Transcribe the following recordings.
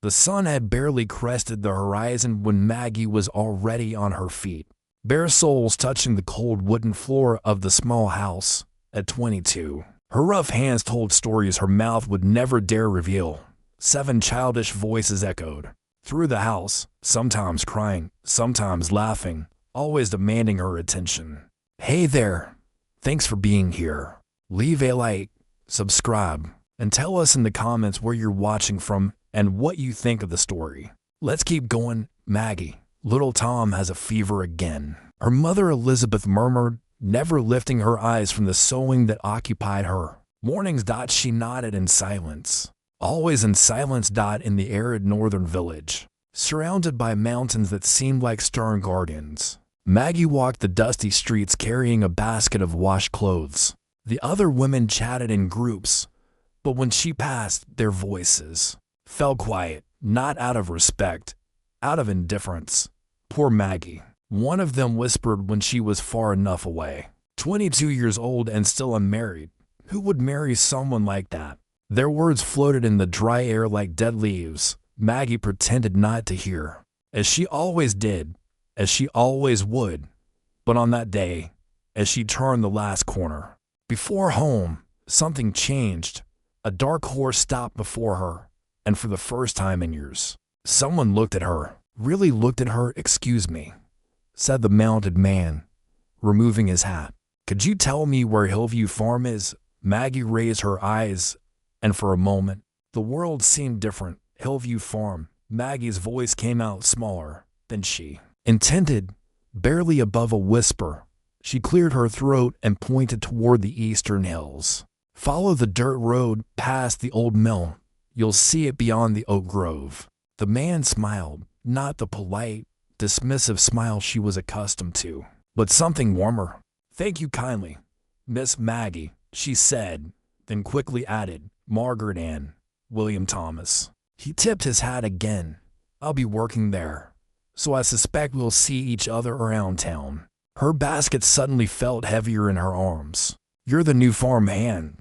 The sun had barely crested the horizon when Maggie was already on her feet, bare soles touching the cold wooden floor of the small house. At 22, her rough hands told stories her mouth would never dare reveal. 7 childish voices echoed through the house, sometimes crying, sometimes laughing, always demanding her attention. Hey there, thanks for being here. Leave a like, subscribe, and tell us in the comments where you're watching from and what you think of the story. Let's keep going. Maggie, little Tom has a fever again, her mother Elizabeth murmured, never lifting her eyes from the sewing that occupied her. Mornings. She nodded in silence. Always in silence. In the arid northern village, surrounded by mountains that seemed like stern guardians, Maggie walked the dusty streets carrying a basket of washed clothes. The other women chatted in groups, but when she passed, their voices fell quiet, not out of respect, out of indifference. Poor Maggie, one of them whispered when she was far enough away. 22 years old and still unmarried. Who would marry someone like that? Their words floated in the dry air like dead leaves. Maggie pretended not to hear, as she always did, as she always would. But on that day, as she turned the last corner, before home, something changed. A dark horse stopped before her, and for the first time in years, someone looked at her, really looked at her. Excuse me, said the mounted man, removing his hat. Could you tell me where Hillview Farm is? Maggie raised her eyes, and for a moment, the world seemed different. Hillview Farm. Maggie's voice came out smaller than she intended, barely above a whisper. She cleared her throat and pointed toward the eastern hills. Follow the dirt road past the old mill. You'll see it beyond the oak grove. The man smiled, not the polite, dismissive smile she was accustomed to, but something warmer. Thank you kindly, Miss Maggie, she said, then quickly added, Margaret Ann, William Thomas. He tipped his hat again. I'll be working there, so I suspect we'll see each other around town. Her basket suddenly felt heavier in her arms. You're the new farm hand.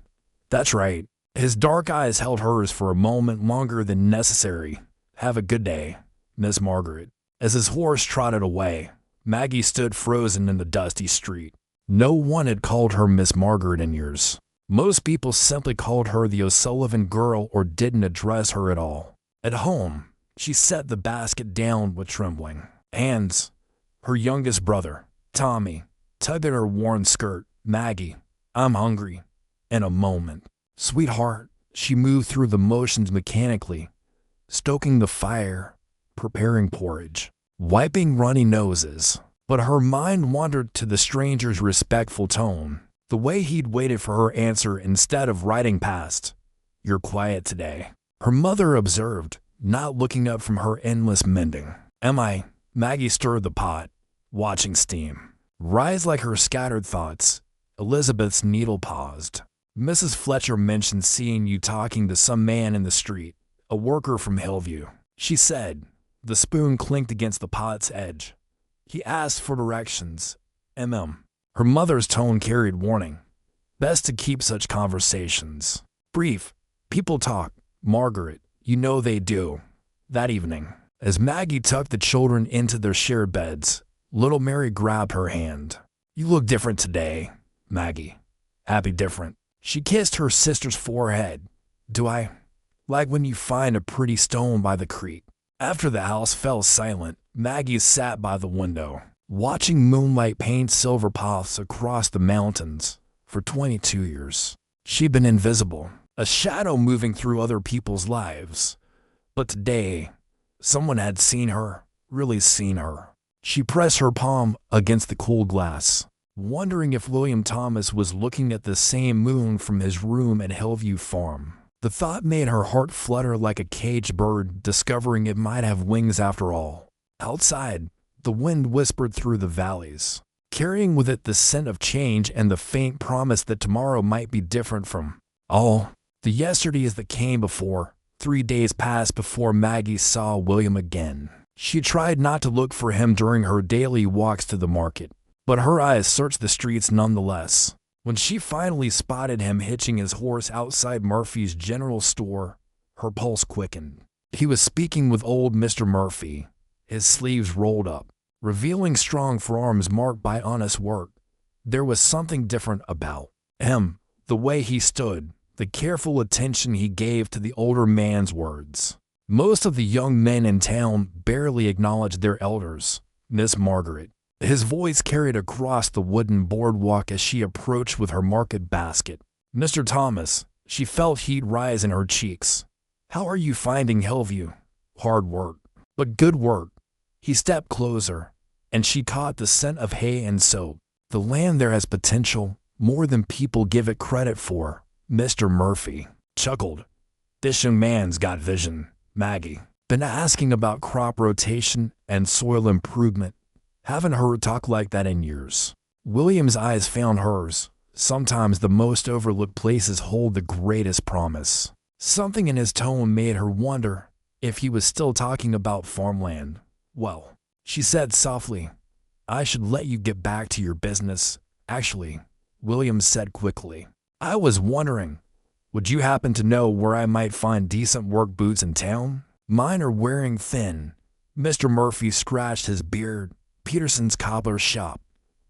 That's right. His dark eyes held hers for a moment longer than necessary. Have a good day, Miss Margaret. As his horse trotted away, Maggie stood frozen in the dusty street. No one had called her Miss Margaret in years. Most people simply called her the O'Sullivan girl or didn't address her at all. At home, she set the basket down with trembling hands. Her youngest brother, Tommy, tugged at her worn skirt. Maggie, I'm hungry. In a moment. Sweetheart, she moved through the motions mechanically, stoking the fire, preparing porridge, wiping runny noses. But her mind wandered to the stranger's respectful tone, the way he'd waited for her answer instead of riding past. You're quiet today, her mother observed, not looking up from her endless mending. Am I? Maggie stirred the pot, watching steam rise like her scattered thoughts. Elizabeth's needle paused. Mrs. Fletcher mentioned seeing you talking to some man in the street, a worker from Hillview, she said. The spoon clinked against the pot's edge. He asked for directions. Her mother's tone carried warning. Best to keep such conversations brief. People talk, Margaret, you know they do. That evening, as Maggie tucked the children into their shared beds, little Mary grabbed her hand. You look different today, Maggie. Happy different. She kissed her sister's forehead. Do I? Like when you find a pretty stone by the creek. After the house fell silent, Maggie sat by the window, watching moonlight paint silver paths across the mountains. For 22 years, she'd been invisible, a shadow moving through other people's lives. But today, someone had seen her, really seen her. She pressed her palm against the cool glass, wondering if William Thomas was looking at the same moon from his room at Hillview Farm. The thought made her heart flutter like a caged bird discovering it might have wings after all. Outside, the wind whispered through the valleys, carrying with it the scent of change and the faint promise that tomorrow might be different from all the yesterdays that came before. 3 days passed before Maggie saw William again. She tried not to look for him during her daily walks to the market, but her eyes searched the streets nonetheless. When she finally spotted him hitching his horse outside Murphy's general store, her pulse quickened. He was speaking with old Mr. Murphy, his sleeves rolled up, revealing strong forearms marked by honest work. There was something different about him, the way he stood, the careful attention he gave to the older man's words. Most of the young men in town barely acknowledged their elders. Miss Margaret. His voice carried across the wooden boardwalk as she approached with her market basket. Mr. Thomas. She felt heat rise in her cheeks. How are you finding Hillview? Hard work, but good work. He stepped closer, and she caught the scent of hay and soap. The land there has potential, more than people give it credit for. Mr. Murphy chuckled. This young man's got vision, Maggie. Been asking about crop rotation and soil improvement. Haven't heard talk like that in years. William's eyes found hers. Sometimes the most overlooked places hold the greatest promise. Something in his tone made her wonder if he was still talking about farmland. Well, she said softly, I should let you get back to your business. Actually, William said quickly, I was wondering, would you happen to know where I might find decent work boots in town? Mine are wearing thin. Mr. Murphy scratched his beard. Peterson's cobbler shop,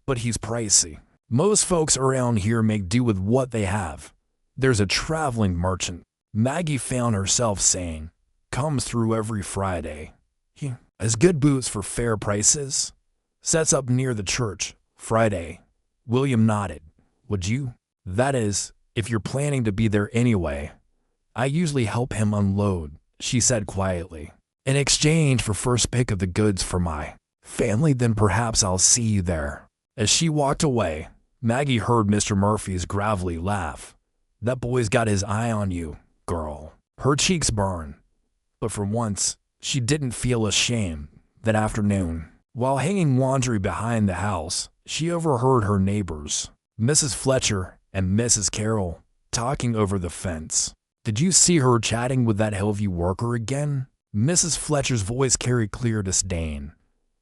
but he's pricey. Most folks around here make do with what they have. There's a traveling merchant, Maggie found herself saying, comes through every Friday. He has good boots for fair prices. Sets up near the church, Friday. William nodded. Would you? That is, if you're planning to be there anyway. I usually help him unload, she said quietly, in exchange for first pick of the goods for my family, then perhaps I'll see you there. As she walked away, Maggie heard Mr. Murphy's gravelly laugh. That boy's got his eye on you, girl. Her cheeks burned, but for once, she didn't feel ashamed. That afternoon, while hanging laundry behind the house, she overheard her neighbors, Mrs. Fletcher and Mrs. Carroll, talking over the fence. Did you see her chatting with that Hillview worker again? Mrs. Fletcher's voice carried clear disdain.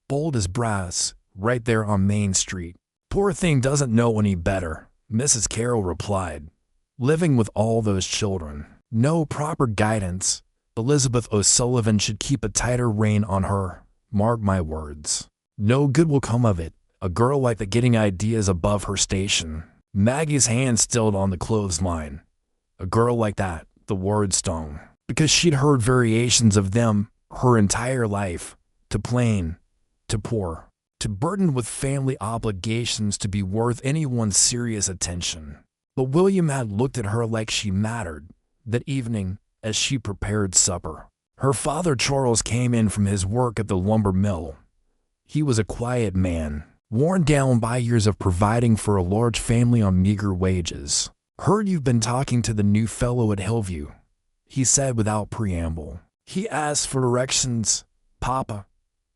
Bold as brass, right there on Main Street. Poor thing doesn't know any better, Mrs. Carroll replied. Living with all those children. No proper guidance. Elizabeth O'Sullivan should keep a tighter rein on her. Mark my words. No good will come of it. A girl like that getting ideas above her station. Maggie's hand stilled on the clothesline. A girl like that, the word stung. Because she'd heard variations of them her entire life. To plain, to poor, to burdened with family obligations to be worth anyone's serious attention. But William had looked at her like she mattered. That evening, as she prepared supper, her father Charles came in from his work at the lumber mill. He was a quiet man, worn down by years of providing for a large family on meager wages. Heard you've been talking to the new fellow at Hillview, he said without preamble. He asked for directions, Papa,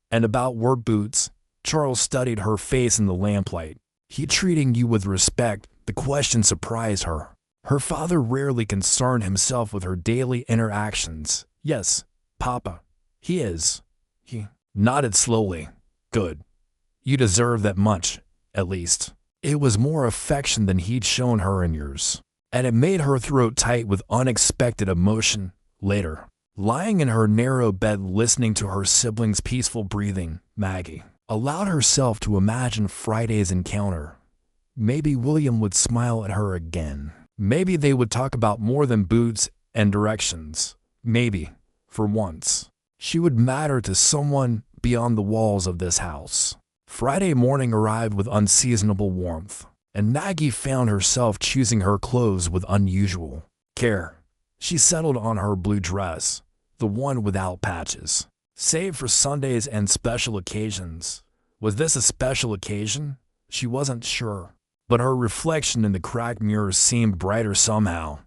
and about work boots. Charles studied her face in the lamplight. He treating you with respect. The question surprised her. Her father rarely concerned himself with her daily interactions. Yes, Papa, he is. He nodded slowly. Good. You deserve that much, at least. It was more affection than he'd shown her in years, and it made her throat tight with unexpected emotion. Later, lying in her narrow bed listening to her siblings' peaceful breathing, Maggie allowed herself to imagine Friday's encounter. Maybe William would smile at her again. Maybe they would talk about more than boots and directions. Maybe, for once, she would matter to someone beyond the walls of this house. Friday morning arrived with unseasonable warmth, and Maggie found herself choosing her clothes with unusual care. She settled on her blue dress, the one without patches, save for Sundays and special occasions. Was this a special occasion? She wasn't sure, but her reflection in the cracked mirror seemed brighter somehow.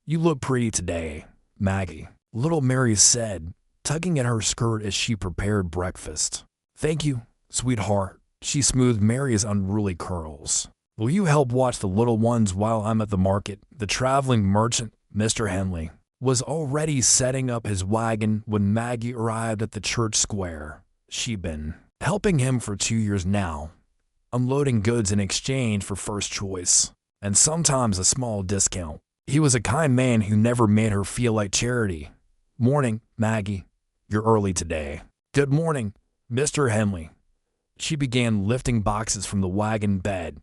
You look pretty today, Maggie, little Mary said, tugging at her skirt as she prepared breakfast. Thank you, sweetheart. She smoothed Mary's unruly curls. Will you help watch the little ones while I'm at the market? The traveling merchant, Mr. Henley, was already setting up his wagon when Maggie arrived at the church square. She'd been helping him for 2 years now, unloading goods in exchange for first choice, and sometimes a small discount. He was a kind man who never made her feel like charity. "Morning, Maggie. You're early today." "Good morning, Mr. Henley." She began lifting boxes from the wagon bed,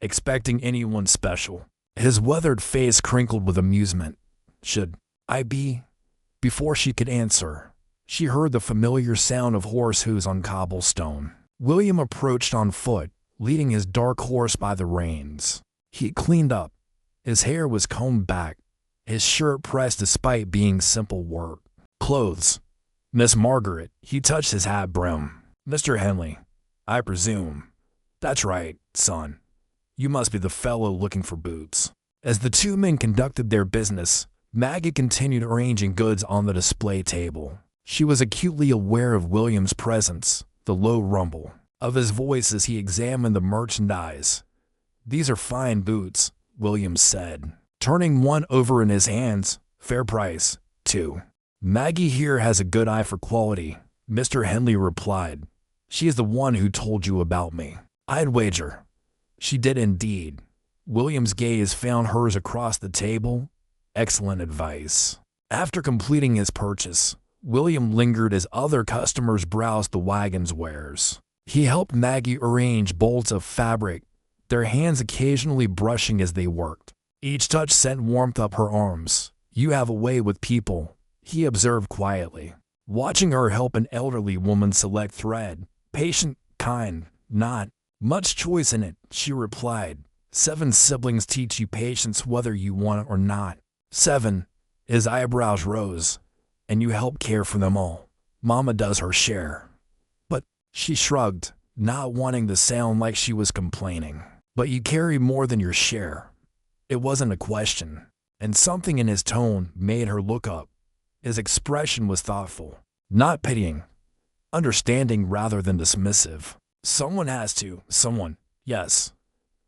expecting anyone special. His weathered face crinkled with amusement. "Should I be?" Before she could answer, she heard the familiar sound of horse hooves on cobblestone. William approached on foot, leading his dark horse by the reins. He cleaned up. His hair was combed back, his shirt pressed despite being simple work. "Clothes, Miss Margaret." He touched his hat brim. "Mr. Henley, I presume." "That's right, son. You must be the fellow looking for boots." As the two men conducted their business, Maggie continued arranging goods on the display table. She was acutely aware of William's presence, the low rumble of his voice as he examined the merchandise. "These are fine boots," William said, turning one over in his hands. "Fair price, too." "Maggie here has a good eye for quality," Mr. Henley replied. "She is the one who told you about me." "I'd wager she did indeed." William's gaze found hers across the table. Excellent advice. After completing his purchase, William lingered as other customers browsed the wagon's wares. He helped Maggie arrange bolts of fabric, their hands occasionally brushing as they worked. Each touch sent warmth up her arms. "You have a way with people," he observed quietly, watching her help an elderly woman select thread. "Patient, kind, not much choice in it," she replied. "7 siblings teach you patience whether you want it or not." 7. His eyebrows rose. "And you help care for them all. Mama does her share." "But," she shrugged, not wanting to sound like she was complaining. "But you carry more than your share." It wasn't a question, and something in his tone made her look up. His expression was thoughtful, not pitying, understanding rather than dismissive. "Someone has to, someone, yes,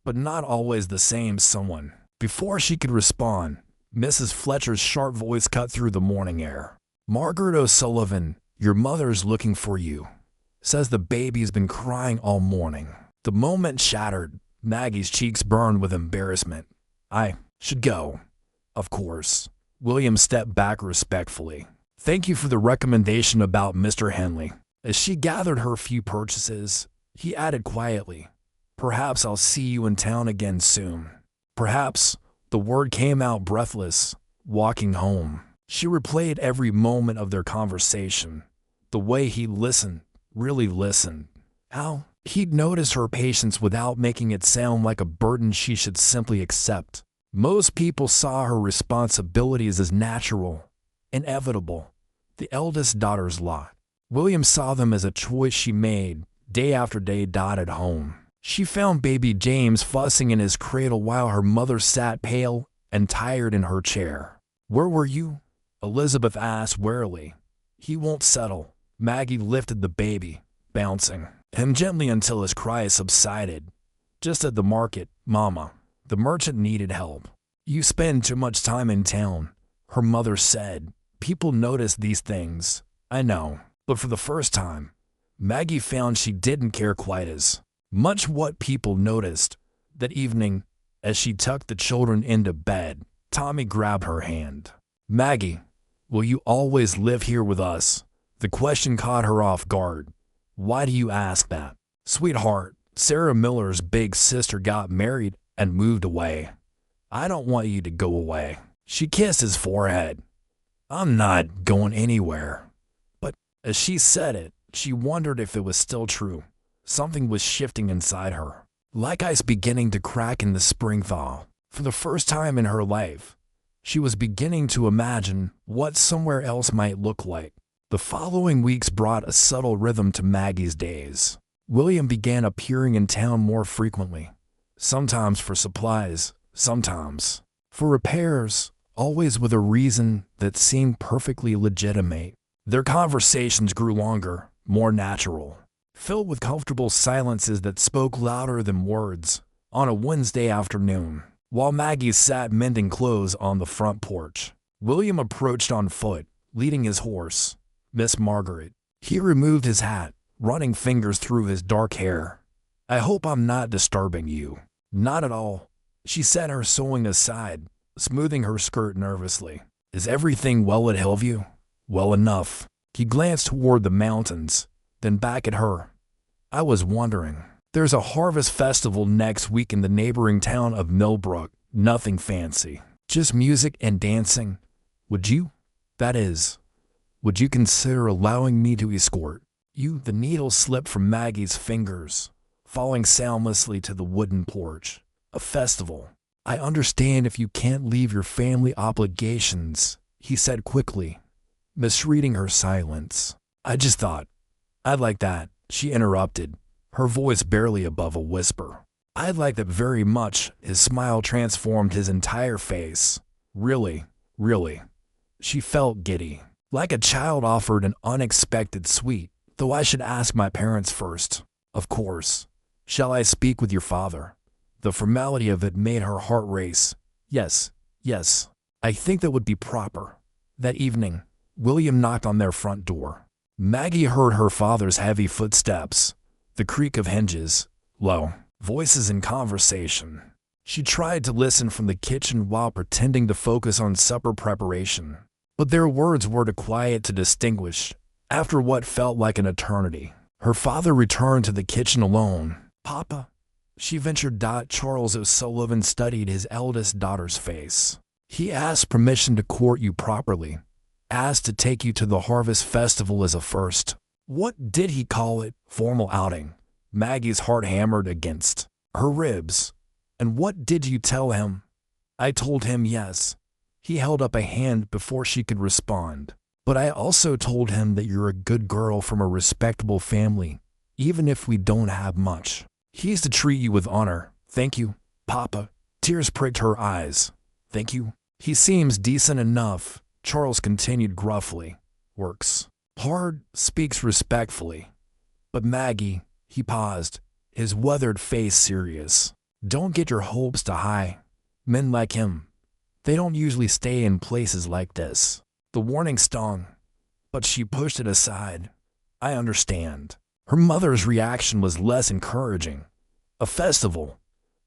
but not always the same someone." Before she could respond, Mrs. Fletcher's sharp voice cut through the morning air. "Margaret O'Sullivan, your mother's looking for you. Says the baby's been crying all morning." The moment shattered. Maggie's cheeks burned with embarrassment. "I should go, of course." William stepped back respectfully. "Thank you for the recommendation about Mr. Henley." As she gathered her few purchases, he added quietly, "Perhaps I'll see you in town again soon." Perhaps. The word came out breathless. Walking home, she replayed every moment of their conversation. The way he listened, really listened. How he'd notice her patience without making it sound like a burden she should simply accept. Most people saw her responsibilities as natural, inevitable, the eldest daughter's lot. William saw them as a choice she made, day after day at home. She found baby James fussing in his cradle while her mother sat pale and tired in her chair. "Where were you?" Elizabeth asked wearily. "He won't settle." Maggie lifted the baby, bouncing him gently until his cries subsided. "Just at the market, Mama. The merchant needed help." "You spend too much time in town," her mother said. "People notice these things, I know." But for the first time, Maggie found she didn't care quite as much what people noticed. That evening, as she tucked the children into bed, Tommy grabbed her hand. "Maggie, will you always live here with us?" The question caught her off guard. "Why do you ask that?" "Sweetheart, Sarah Miller's big sister got married and moved away. I don't want you to go away." She kissed his forehead. "I'm not going anywhere." But as she said it, she wondered if it was still true. Something was shifting inside her, like ice beginning to crack in the spring thaw. For the first time in her life, she was beginning to imagine what somewhere else might look like. The following weeks brought a subtle rhythm to Maggie's days. William began appearing in town more frequently, sometimes for supplies, sometimes for repairs, always with a reason that seemed perfectly legitimate. Their conversations grew longer, more natural, filled with comfortable silences that spoke louder than words. On a Wednesday afternoon, while Maggie sat mending clothes on the front porch, William approached on foot, leading his horse, Miss Margaret. He removed his hat, running fingers through his dark hair. "I hope I'm not disturbing you." "Not at all." She set her sewing aside, smoothing her skirt nervously. "Is everything well at Hillview?" Well enough. He glanced toward the mountains, then back at her. I was wondering. There's a harvest festival next week in the neighboring town of Millbrook. Nothing fancy. Just music and dancing. Would you? That is, would you consider allowing me to escort you? The needle slipped from Maggie's fingers, falling soundlessly to the wooden porch. A festival. I understand if you can't leave your family obligations, he said quickly, misreading her silence. I just thought, I'd like that, she interrupted, her voice barely above a whisper. I'd like that very much. His smile transformed his entire face. Really, really. She felt giddy, like a child offered an unexpected sweet, though I should ask my parents first. Of course. Shall I speak with your father? The formality of it made her heart race. Yes, yes. I think that would be proper. That evening, William knocked on their front door. Maggie heard her father's heavy footsteps, the creak of hinges, low voices in conversation. She tried to listen from the kitchen while pretending to focus on supper preparation, but their words were too quiet to distinguish. After what felt like an eternity, her father returned to the kitchen alone. Papa, she ventured. Charles O'Sullivan studied his eldest daughter's face. He asked permission to court you properly, asked to take you to the Harvest Festival as a first. What did he call it? Formal outing. Maggie's heart hammered against her ribs. And what did you tell him? I told him yes. He held up a hand before she could respond. But I also told him that you're a good girl from a respectable family, even if we don't have much. He's to treat you with honor. Thank you, Papa. Tears pricked her eyes. Thank you. He seems decent enough, Charles continued gruffly. Works hard, speaks respectfully. But Maggie, he paused, his weathered face serious. Don't get your hopes too high. Men like him, they don't usually stay in places like this. The warning stung, but she pushed it aside. I understand. Her mother's reaction was less encouraging. A festival.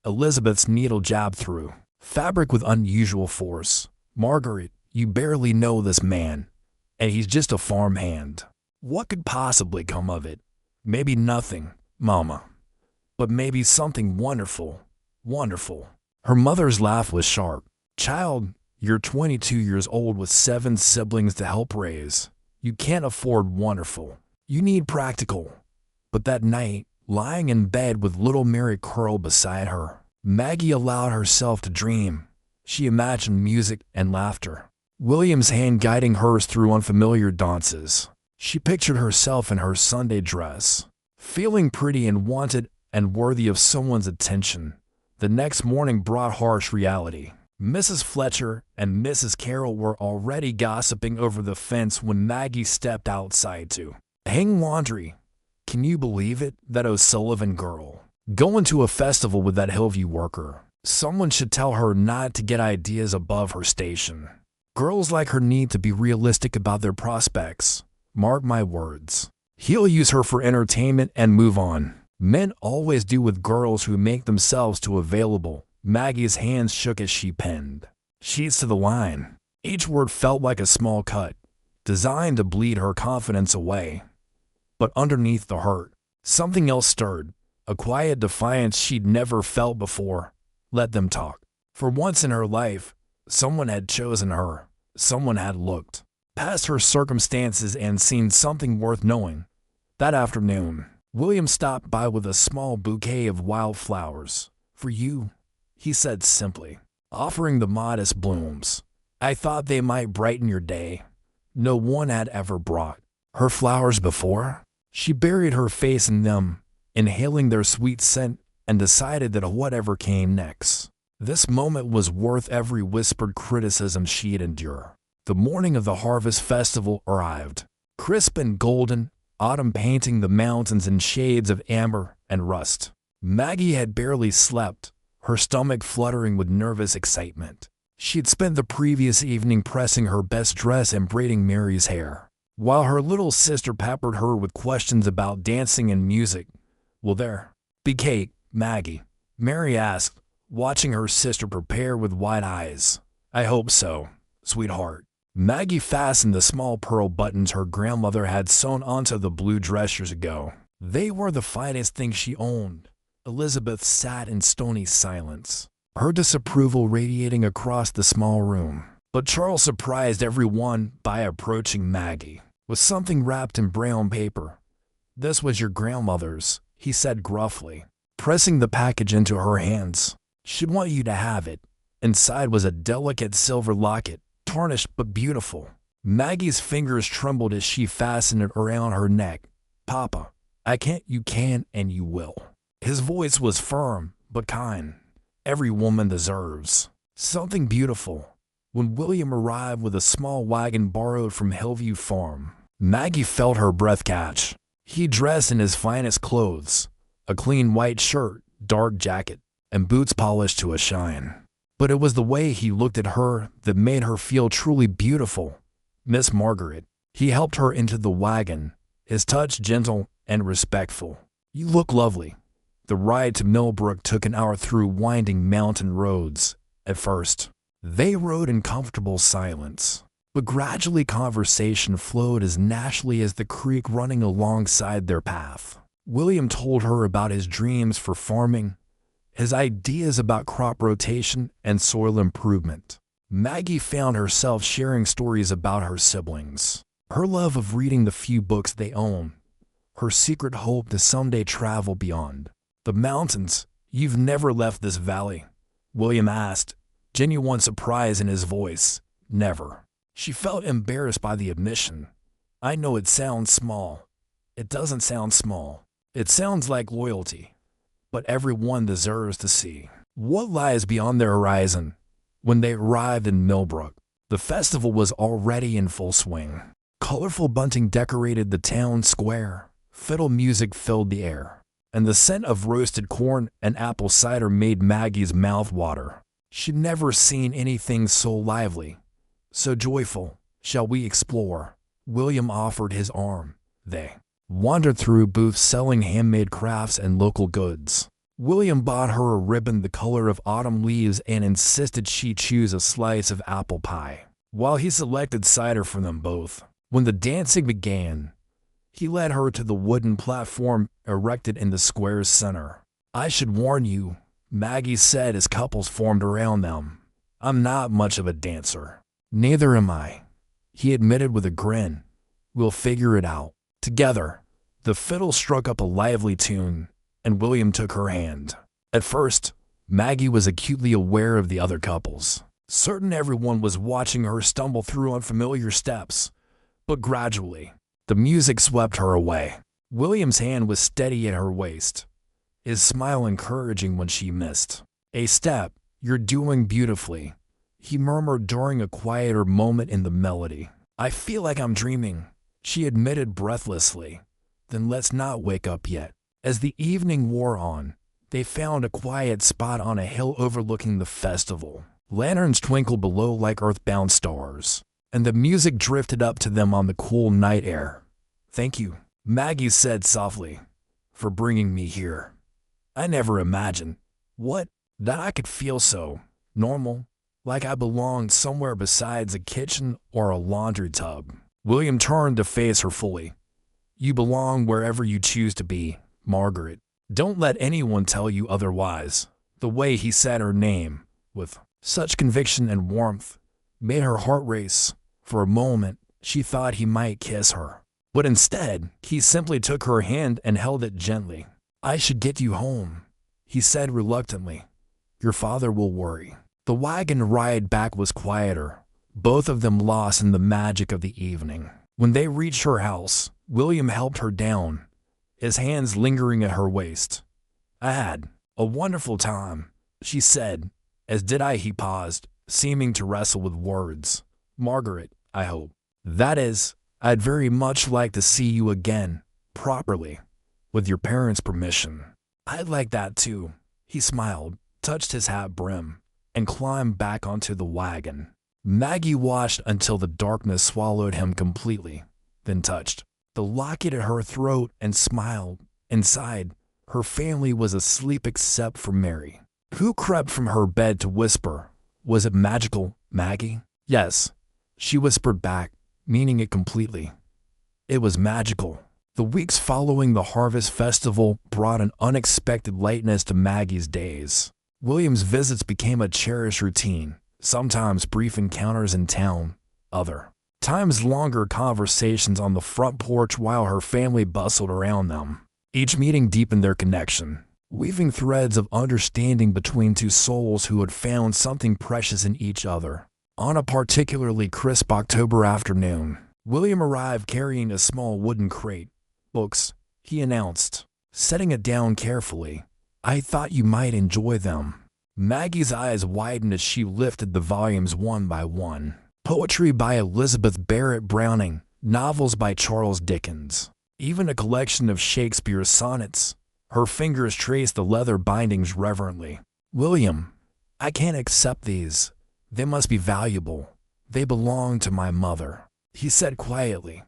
Elizabeth's needle jabbed through fabric with unusual force. Margaret, you barely know this man, and he's just a farmhand. What could possibly come of it? Maybe nothing, Mama. But maybe something wonderful. Wonderful. Her mother's laugh was sharp. Child, you're 22 years old with 7 siblings to help raise. You can't afford wonderful. You need practical. But that night, lying in bed with little Mary curled beside her, Maggie allowed herself to dream. She imagined music and laughter, William's hand guiding hers through unfamiliar dances. She pictured herself in her Sunday dress, feeling pretty and wanted and worthy of someone's attention. The next morning brought harsh reality. Mrs. Fletcher and Mrs. Carroll were already gossiping over the fence when Maggie stepped outside to hang laundry. Can you believe it? That O'Sullivan girl. Going to a festival with that Hillview worker. Someone should tell her not to get ideas above her station. Girls like her need to be realistic about their prospects. Mark my words. He'll use her for entertainment and move on. Men always do with girls who make themselves too available. Maggie's hands shook as she penned. Sheets to the line. Each word felt like a small cut, designed to bleed her confidence away. But underneath the hurt, something else stirred, a quiet defiance she'd never felt before. Let them talk. For once in her life, someone had chosen her. Someone had looked past her circumstances and seen something worth knowing. That afternoon, William stopped by with a small bouquet of wildflowers. For you, he said simply, offering the modest blooms. I thought they might brighten your day. No one had ever brought her flowers before. She buried her face in them, inhaling their sweet scent, and decided that whatever came next, this moment was worth every whispered criticism she'd endure. The morning of the Harvest Festival arrived, crisp and golden, autumn painting the mountains in shades of amber and rust. Maggie had barely slept, her stomach fluttering with nervous excitement. She'd spent the previous evening pressing her best dress and braiding Mary's hair, while her little sister peppered her with questions about dancing and music. Will there be cake, Maggie? Mary asked, watching her sister prepare with wide eyes. I hope so, sweetheart. Maggie fastened the small pearl buttons her grandmother had sewn onto the blue dress years ago. They were the finest thing she owned. Elizabeth sat in stony silence, her disapproval radiating across the small room. But Charles surprised everyone by approaching Maggie with something wrapped in brown paper. "This was your grandmother's," he said gruffly, pressing the package into her hands. "She'd want you to have it." Inside was a delicate silver locket, tarnished but beautiful. Maggie's fingers trembled as she fastened it around her neck. "Papa, I can't, you can, and you will." His voice was firm but kind. "Every woman deserves something beautiful." When William arrived with a small wagon borrowed from Hillview Farm, Maggie felt her breath catch. He dressed in his finest clothes, a clean white shirt, dark jacket, and boots polished to a shine. But it was the way he looked at her that made her feel truly beautiful. "Miss Margaret." He helped her into the wagon, his touch gentle and respectful. "You look lovely." The ride to Millbrook took an hour through winding mountain roads. At first, they rode in comfortable silence, but gradually conversation flowed as naturally as the creek running alongside their path. William told her about his dreams for farming, his ideas about crop rotation and soil improvement. Maggie found herself sharing stories about her siblings, her love of reading the few books they own, her secret hope to someday travel beyond the mountains. "You've never left this valley?" William asked, genuine surprise in his voice. "Never." She felt embarrassed by the admission. "I know it sounds small. It doesn't sound small. It sounds like loyalty. But everyone deserves to see what lies beyond their horizon." When they arrived in Millbrook, the festival was already in full swing. Colorful bunting decorated the town square, fiddle music filled the air, and the scent of roasted corn and apple cider made Maggie's mouth water. She'd never seen anything so lively, so joyful. "Shall we explore?" William offered his arm. They wandered through booths selling handmade crafts and local goods. William bought her a ribbon the color of autumn leaves and insisted she choose a slice of apple pie, while he selected cider for them both. When the dancing began, he led her to the wooden platform erected in the square's center. "I should warn you," Maggie said as couples formed around them, "I'm not much of a dancer." "Neither am I," he admitted with a grin. "We'll figure it out together." The fiddle struck up a lively tune, and William took her hand. At first, Maggie was acutely aware of the other couples, certain everyone was watching her stumble through unfamiliar steps. But gradually, the music swept her away. William's hand was steady at her waist, his smile encouraging when she missed a step. "You're doing beautifully," he murmured during a quieter moment in the melody. "I feel like I'm dreaming," she admitted breathlessly. "Then let's not wake up yet." As the evening wore on, they found a quiet spot on a hill overlooking the festival. Lanterns twinkled below like earthbound stars, and the music drifted up to them on the cool night air. "Thank you," Maggie said softly, "for bringing me here. I never imagined that I could feel so normal, like I belonged somewhere besides a kitchen or a laundry tub." William turned to face her fully. "You belong wherever you choose to be, Margaret. Don't let anyone tell you otherwise." The way he said her name, with such conviction and warmth, made her heart race. For a moment, she thought he might kiss her. But instead, he simply took her hand and held it gently. "I should get you home," he said reluctantly. "Your father will worry." The wagon ride back was quieter, both of them lost in the magic of the evening. When they reached her house, William helped her down, his hands lingering at her waist. "I had a wonderful time," she said. "As did I," he paused, seeming to wrestle with words. "Margaret, I hope. That is, I'd very much like to see you again, properly, with your parents' permission." "I'd like that too," he smiled, touched his hat brim, and climbed back onto the wagon. Maggie watched until the darkness swallowed him completely, then touched the locket at her throat and smiled. Inside, her family was asleep except for Mary, who crept from her bed to whisper, "Was it magical, Maggie?" "Yes," she whispered back, meaning it completely. It was magical. The weeks following the harvest festival brought an unexpected lightness to Maggie's days. William's visits became a cherished routine, sometimes brief encounters in town, other times longer conversations on the front porch while her family bustled around them. Each meeting deepened their connection, weaving threads of understanding between two souls who had found something precious in each other. On a particularly crisp October afternoon, William arrived carrying a small wooden crate. "Books," he announced, setting it down carefully. "I thought you might enjoy them." Maggie's eyes widened as she lifted the volumes one by one. Poetry by Elizabeth Barrett Browning, novels by Charles Dickens, even a collection of Shakespeare's sonnets. Her fingers traced the leather bindings reverently. "William, I can't accept these. They must be valuable. They belong to my mother," he said quietly.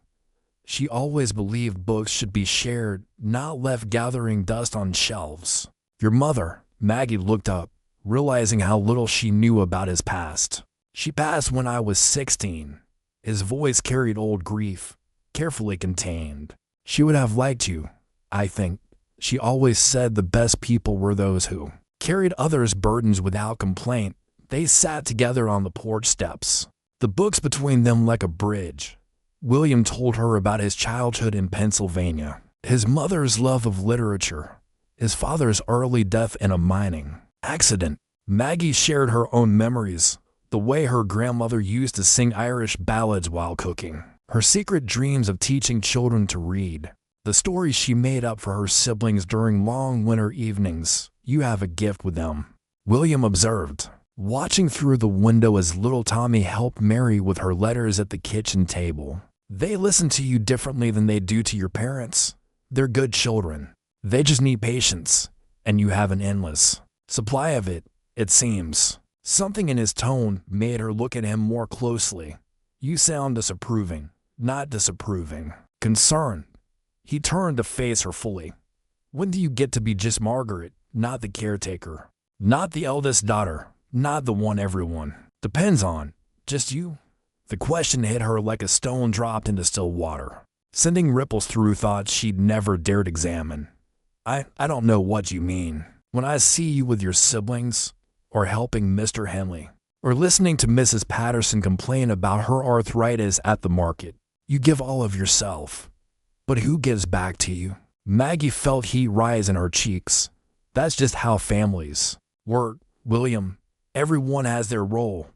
She always believed books should be shared, not left gathering dust on shelves. "Your mother," Maggie looked up, realizing how little she knew about his past. "She passed when I was 16. His voice carried old grief, carefully contained. "She would have liked you, I think. She always said the best people were those who carried others' burdens without complaint." They sat together on the porch steps, the books between them like a bridge. William told her about his childhood in Pennsylvania, his mother's love of literature, his father's early death in a mining accident. Maggie shared her own memories, the way her grandmother used to sing Irish ballads while cooking, her secret dreams of teaching children to read, the stories she made up for her siblings during long winter evenings. "You have a gift with them," William observed, watching through the window as little Tommy helped Mary with her letters at the kitchen table. "They listen to you differently than they do to your parents. They're good children. They just need patience, and you have an endless supply of it, it seems." Something in his tone made her look at him more closely. "You sound disapproving." "Not disapproving. Concerned." He turned to face her fully. "When do you get to be just Margaret, not the caretaker? Not the eldest daughter? Not the one everyone depends on? Just you?" The question hit her like a stone dropped into still water, sending ripples through thoughts she'd never dared examine. I don't know what you mean. When I see you with your siblings, or helping Mr. Henley, or listening to Mrs. Patterson complain about her arthritis at the market, you give all of yourself. But who gives back to you?" Maggie felt heat rise in her cheeks. "That's just how families work, William. Everyone has their role,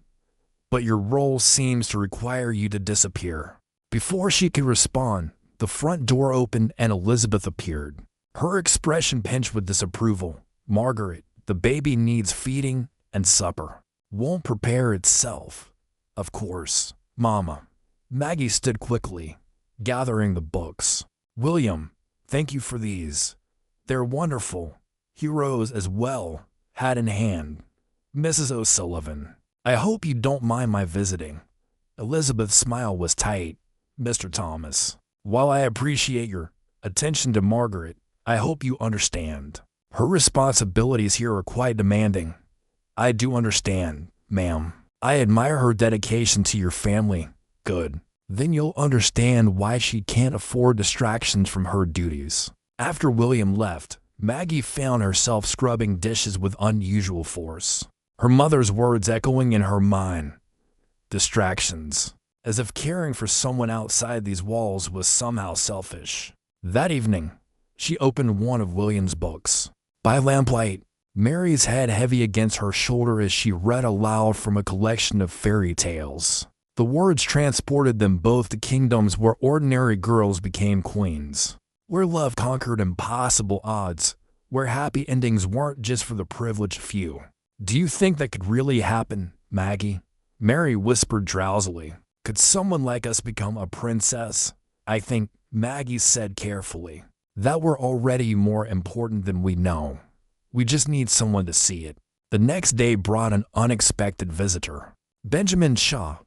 but your role seems to require you to disappear." Before she could respond, the front door opened and Elizabeth appeared, her expression pinched with disapproval. "Margaret, the baby needs feeding and supper. Won't prepare itself." "Of course, Mama." Maggie stood quickly, gathering the books. "William, thank you for these. They're wonderful." He rose as well, hat in hand. "Mrs. O'Sullivan, I hope you don't mind my visiting." Elizabeth's smile was tight. "Mr. Thomas, while I appreciate your attention to Margaret, I hope you understand. Her responsibilities here are quite demanding." "I do understand, ma'am. I admire her dedication to your family." "Good. Then you'll understand why she can't afford distractions from her duties." After William left, Maggie found herself scrubbing dishes with unusual force, her mother's words echoing in her mind. Distractions. As if caring for someone outside these walls was somehow selfish. That evening, she opened one of William's books. By lamplight, Mary's head heavy against her shoulder as she read aloud from a collection of fairy tales. The words transported them both to kingdoms where ordinary girls became queens, where love conquered impossible odds, where happy endings weren't just for the privileged few. "Do you think that could really happen, Maggie?" Mary whispered drowsily. "Could someone like us become a princess?" "I think," Maggie said carefully, "that we're already more important than we know. We just need someone to see it." The next day brought an unexpected visitor. Benjamin Shaw,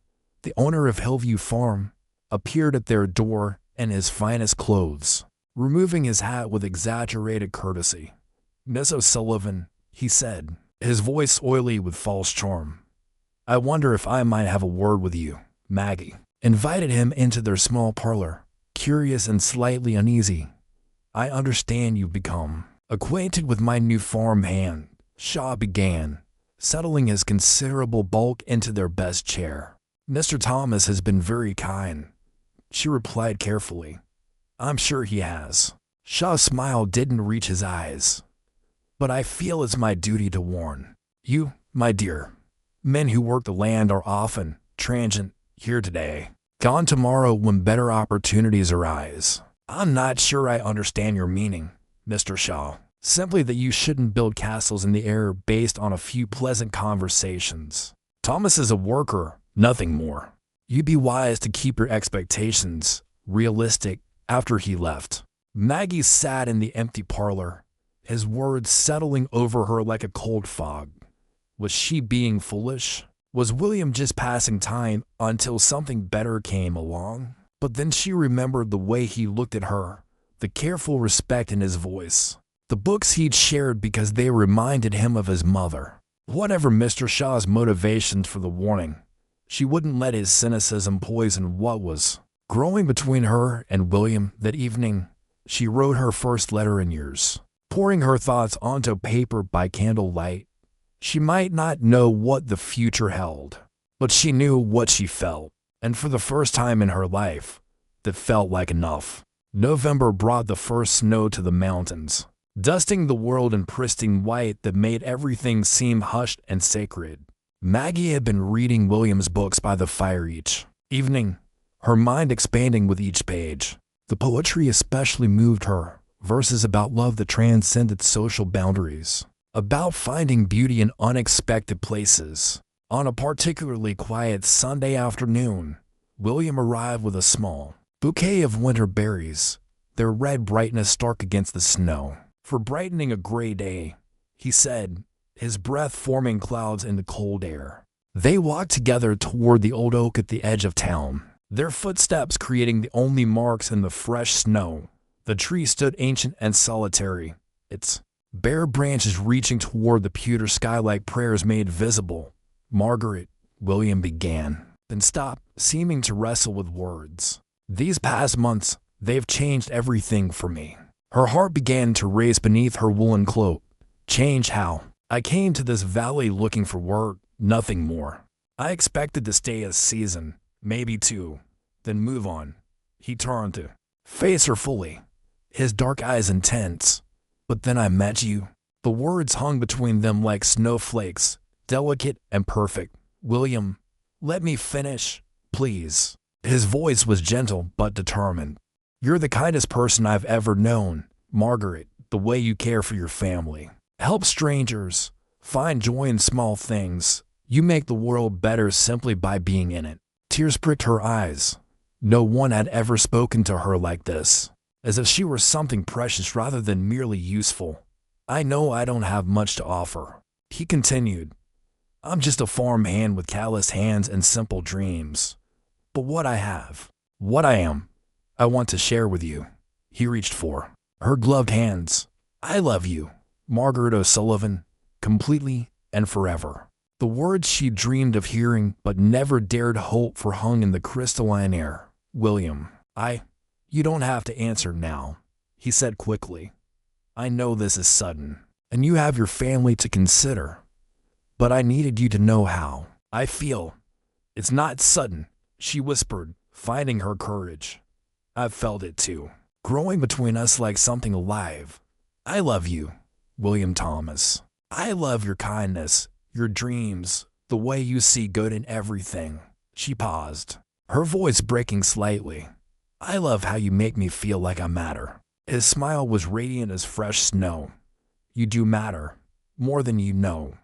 the owner of Hillview Farm, appeared at their door in his finest clothes, removing his hat with exaggerated courtesy. "Miss O'Sullivan," he said, his voice oily with false charm, "I wonder if I might have a word with you." Maggie invited him into their small parlor, curious and slightly uneasy. "I understand you've become acquainted with my new farm hand," Shaw began, settling his considerable bulk into their best chair. "Mr. Thomas has been very kind," she replied carefully. "I'm sure he has." Shaw's smile didn't reach his eyes. "But I feel it's my duty to warn you, my dear. Men who work the land are often transient, here today, gone tomorrow when better opportunities arise." "I'm not sure I understand your meaning, Mr. Shaw." "Simply that you shouldn't build castles in the air based on a few pleasant conversations. Thomas is a worker, nothing more. You'd be wise to keep your expectations realistic." After he left, Maggie sat in the empty parlor, his words settling over her like a cold fog. Was she being foolish? Was William just passing time until something better came along? But then she remembered the way he looked at her, the careful respect in his voice, the books he'd shared because they reminded him of his mother. Whatever Mr. Shaw's motivations for the warning, she wouldn't let his cynicism poison what was growing between her and William. That evening, she wrote her first letter in years, pouring her thoughts onto paper by candlelight. She might not know what the future held, but she knew what she felt, and for the first time in her life, that felt like enough. November brought the first snow to the mountains, dusting the world in pristine white that made everything seem hushed and sacred. Maggie had been reading William's books by the fire each evening, her mind expanding with each page. The poetry especially moved her, verses about love that transcended social boundaries, about finding beauty in unexpected places. On a particularly quiet Sunday afternoon, William arrived with a small bouquet of winter berries, their red brightness stark against the snow. "For brightening a gray day," he said, his breath forming clouds in the cold air. They walked together toward the old oak at the edge of town, their footsteps creating the only marks in the fresh snow. The tree stood ancient and solitary, its bare branches reaching toward the pewter sky like prayers made visible. "Margaret," William began, then stopped, seeming to wrestle with words. "These past months, they've changed everything for me." Her heart began to race beneath her woolen cloak. "Change how?" "I came to this valley looking for work, nothing more. I expected to stay a season, maybe two, then move on." He turned to face her fully, his dark eyes intense. "But then I met you." The words hung between them like snowflakes, delicate and perfect. "William, let me finish, please." His voice was gentle but determined. "You're the kindest person I've ever known, Margaret, the way you care for your family, help strangers, find joy in small things. You make the world better simply by being in it." Tears pricked her eyes. No one had ever spoken to her like this, as if she were something precious rather than merely useful. "I know I don't have much to offer," he continued. "I'm just a farm hand with calloused hands and simple dreams. But what I have, what I am, I want to share with you." He reached for her gloved hands. "I love you, Margaret O'Sullivan, completely and forever." The words she dreamed of hearing but never dared hope for hung in the crystalline air. "William, you don't have to answer now," he said quickly. "I know this is sudden, and you have your family to consider, but I needed you to know how I feel." "It's not sudden," she whispered, finding her courage. "I've felt it too, growing between us like something alive. I love you, William Thomas. I love your kindness, your dreams, the way you see good in everything." She paused, her voice breaking slightly. "I love how you make me feel like I matter." His smile was radiant as fresh snow. "You do matter, more than you know."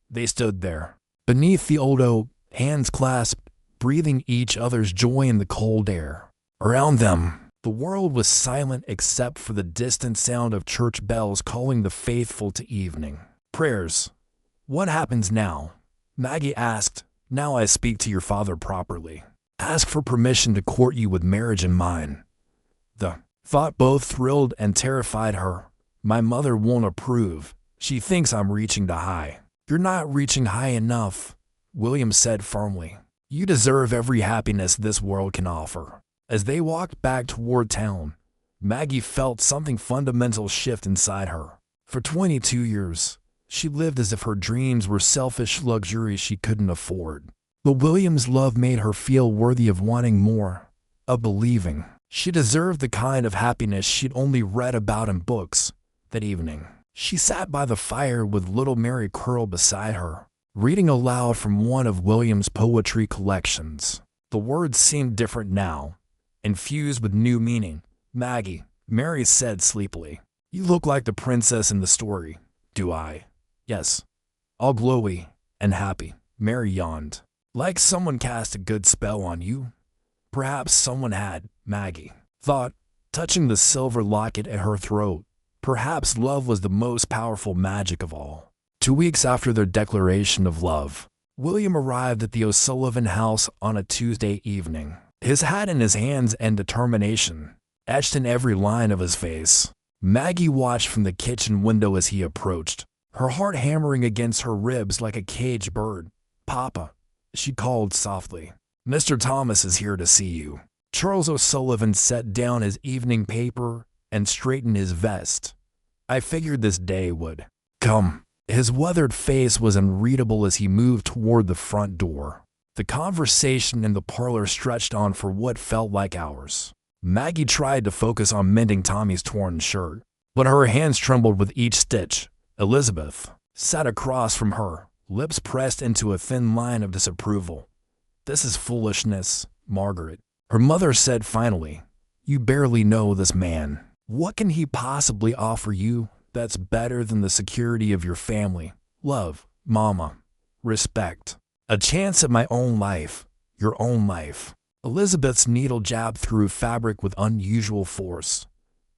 They stood there, beneath the old oak, hands clasped, breathing each other's joy in the cold air. Around them, the world was silent except for the distant sound of church bells calling the faithful to evening prayers. "What happens now?" Maggie asked. "Now I speak to your father properly. Ask for permission to court you with marriage in mind." The thought both thrilled and terrified her. "My mother won't approve. She thinks I'm reaching too high." "You're not reaching high enough," William said firmly. You deserve every happiness this world can offer. As they walked back toward town, Maggie felt something fundamental shift inside her. For 22 years, she lived as if her dreams were selfish luxuries she couldn't afford. But William's love made her feel worthy of wanting more, of believing. She deserved the kind of happiness she'd only read about in books. That evening, she sat by the fire with little Mary curled beside her, reading aloud from one of William's poetry collections. The words seemed different now, infused with new meaning. "Maggie," Mary said sleepily, "you look like the princess in the story." "Do I?" "Yes. All glowy and happy." Mary yawned. "Like someone cast a good spell on you?" "Perhaps someone had," Maggie thought, touching the silver locket at her throat. Perhaps love was the most powerful magic of all. 2 weeks after their declaration of love, William arrived at the O'Sullivan house on a Tuesday evening, his hat in his hands and determination etched in every line of his face. Maggie watched from the kitchen window as he approached, her heart hammering against her ribs like a caged bird. "Papa," she called softly, "Mr. Thomas is here to see you." Charles O'Sullivan set down his evening paper and straightened his vest. "I figured this day would come." His weathered face was unreadable as he moved toward the front door. The conversation in the parlor stretched on for what felt like hours. Maggie tried to focus on mending Tommy's torn shirt, but her hands trembled with each stitch. Elizabeth sat across from her, lips pressed into a thin line of disapproval. "This is foolishness, Margaret," her mother said finally. "You barely know this man. What can he possibly offer you that's better than the security of your family, love, mama, respect, a chance at my own life, your own life?" Elizabeth's needle jabbed through fabric with unusual force.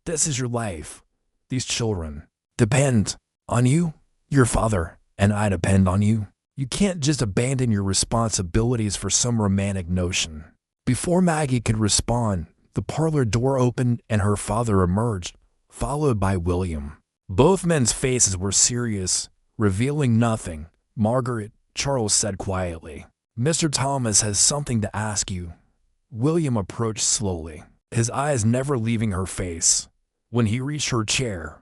"This is your life. These children depend on you. Your father and I depend on you. You can't just abandon your responsibilities for some romantic notion." Before Maggie could respond, the parlor door opened and her father emerged, followed by William. Both men's faces were serious, revealing nothing. "Margaret," Charles said quietly, "Mr. Thomas has something to ask you." William approached slowly, his eyes never leaving her face. When he reached her chair,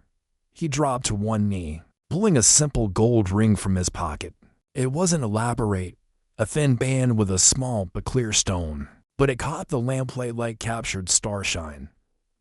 he dropped to one knee, pulling a simple gold ring from his pocket. It wasn't elaborate, a thin band with a small but clear stone, but it caught the lamplight like captured starshine.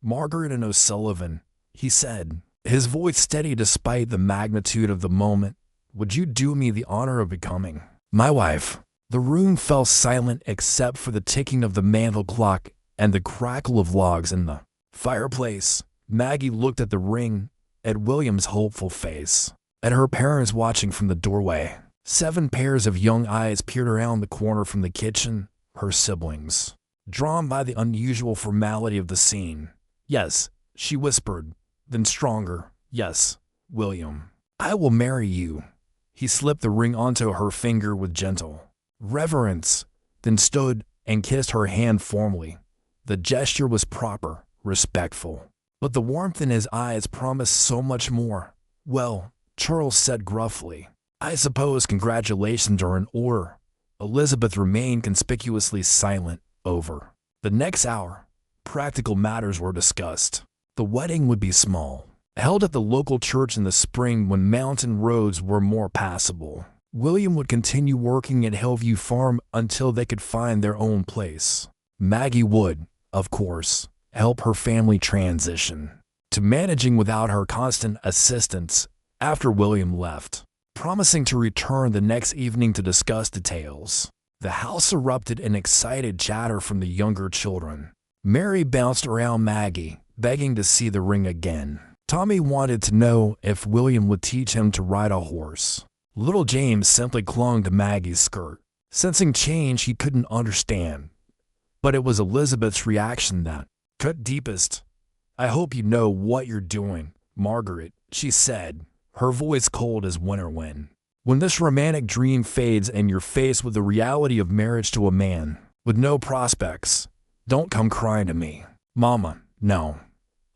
"Margaret and O'Sullivan," he said, his voice steady despite the magnitude of the moment, "would you do me the honor of becoming my wife?" The room fell silent except for the ticking of the mantel clock and the crackle of logs in the fireplace. Maggie looked at the ring, at William's hopeful face, at her parents watching from the doorway. 7 pairs of young eyes peered around the corner from the kitchen, her siblings, drawn by the unusual formality of the scene. "Yes," she whispered, then stronger, "Yes, William, I will marry you." He slipped the ring onto her finger with gentle reverence, then stood and kissed her hand formally. The gesture was proper, respectful, but the warmth in his eyes promised so much more. "Well," Charles said gruffly, "I suppose congratulations are in order." Elizabeth remained conspicuously silent. Over the next hour, practical matters were discussed. The wedding would be small, held at the local church in the spring when mountain roads were more passable. William would continue working at Hillview Farm until they could find their own place. Maggie would, of course, help her family transition to managing without her constant assistance after William left, promising to return the next evening to discuss details. The house erupted in excited chatter from the younger children. Mary bounced around Maggie, begging to see the ring again. Tommy wanted to know if William would teach him to ride a horse. Little James simply clung to Maggie's skirt, sensing change he couldn't understand. But it was Elizabeth's reaction that cut deepest. "I hope you know what you're doing, Margaret," she said, her voice cold as winter wind. "When this romantic dream fades and you're faced with the reality of marriage to a man with no prospects, don't come crying to me." "Mama, no."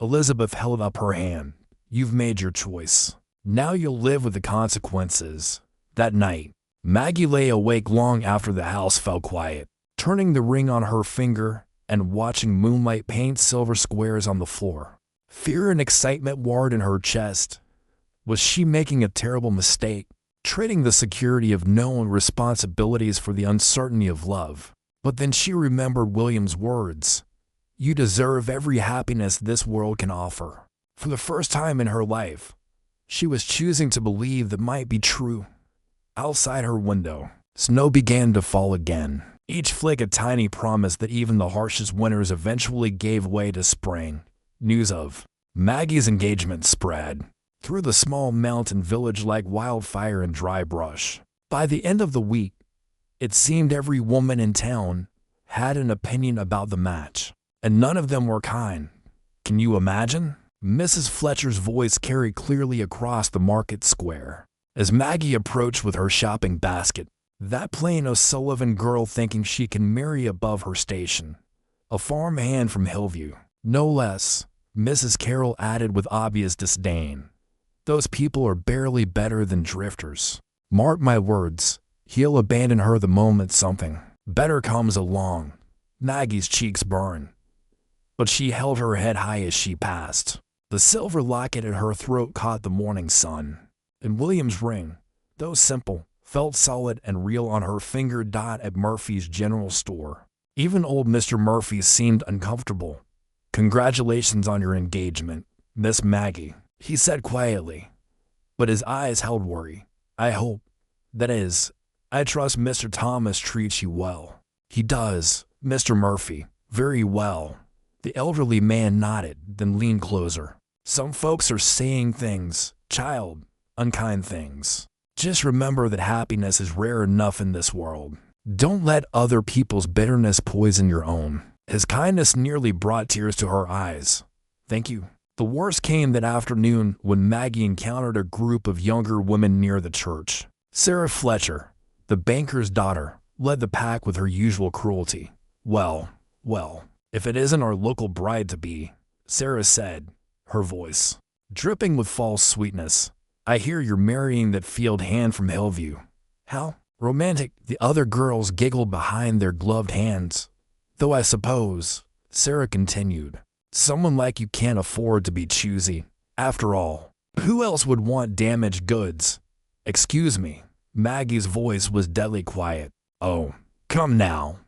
Elizabeth held up her hand. "You've made your choice. Now you'll live with the consequences." That night, Maggie lay awake long after the house fell quiet, turning the ring on her finger and watching moonlight paint silver squares on the floor. Fear and excitement warred in her chest. Was she making a terrible mistake, trading the security of known responsibilities for the uncertainty of love? But then she remembered William's words. You deserve every happiness this world can offer. For the first time in her life, she was choosing to believe that might be true. Outside her window, snow began to fall again. Each flake a tiny promise that even the harshest winters eventually gave way to spring. News of Maggie's engagement spread through the small mountain village like wildfire and dry brush. By the end of the week, it seemed every woman in town had an opinion about the match, and none of them were kind. Can you imagine? Mrs. Fletcher's voice carried clearly across the market square as Maggie approached with her shopping basket. That plain O'Sullivan girl thinking she can marry above her station. A farm hand from Hillview, no less, Mrs. Carroll added with obvious disdain. Those people are barely better than drifters. Mark my words, he'll abandon her the moment something better comes along. Maggie's cheeks burned, but she held her head high as she passed. The silver locket at her throat caught the morning sun, and William's ring, though simple, felt solid and real on her finger at Murphy's General Store. Even old Mr. Murphy seemed uncomfortable. Congratulations on your engagement, Miss Maggie, he said quietly, but his eyes held worry. I hope, that is, I trust Mr. Thomas treats you well. He does, Mr. Murphy, very well. The elderly man nodded, then leaned closer. Some folks are saying things, child, unkind things. Just remember that happiness is rare enough in this world. Don't let other people's bitterness poison your own. His kindness nearly brought tears to her eyes. Thank you. The worst came that afternoon when Maggie encountered a group of younger women near the church. Sarah Fletcher, the banker's daughter, led the pack with her usual cruelty. Well, if it isn't our local bride-to-be, Sarah said, her voice dripping with false sweetness. I hear you're marrying that field hand from Hillview. How romantic, the other girls giggled behind their gloved hands. Though I suppose, Sarah continued, someone like you can't afford to be choosy. After all, who else would want damaged goods? Excuse me. Maggie's voice was deadly quiet. Oh, come now.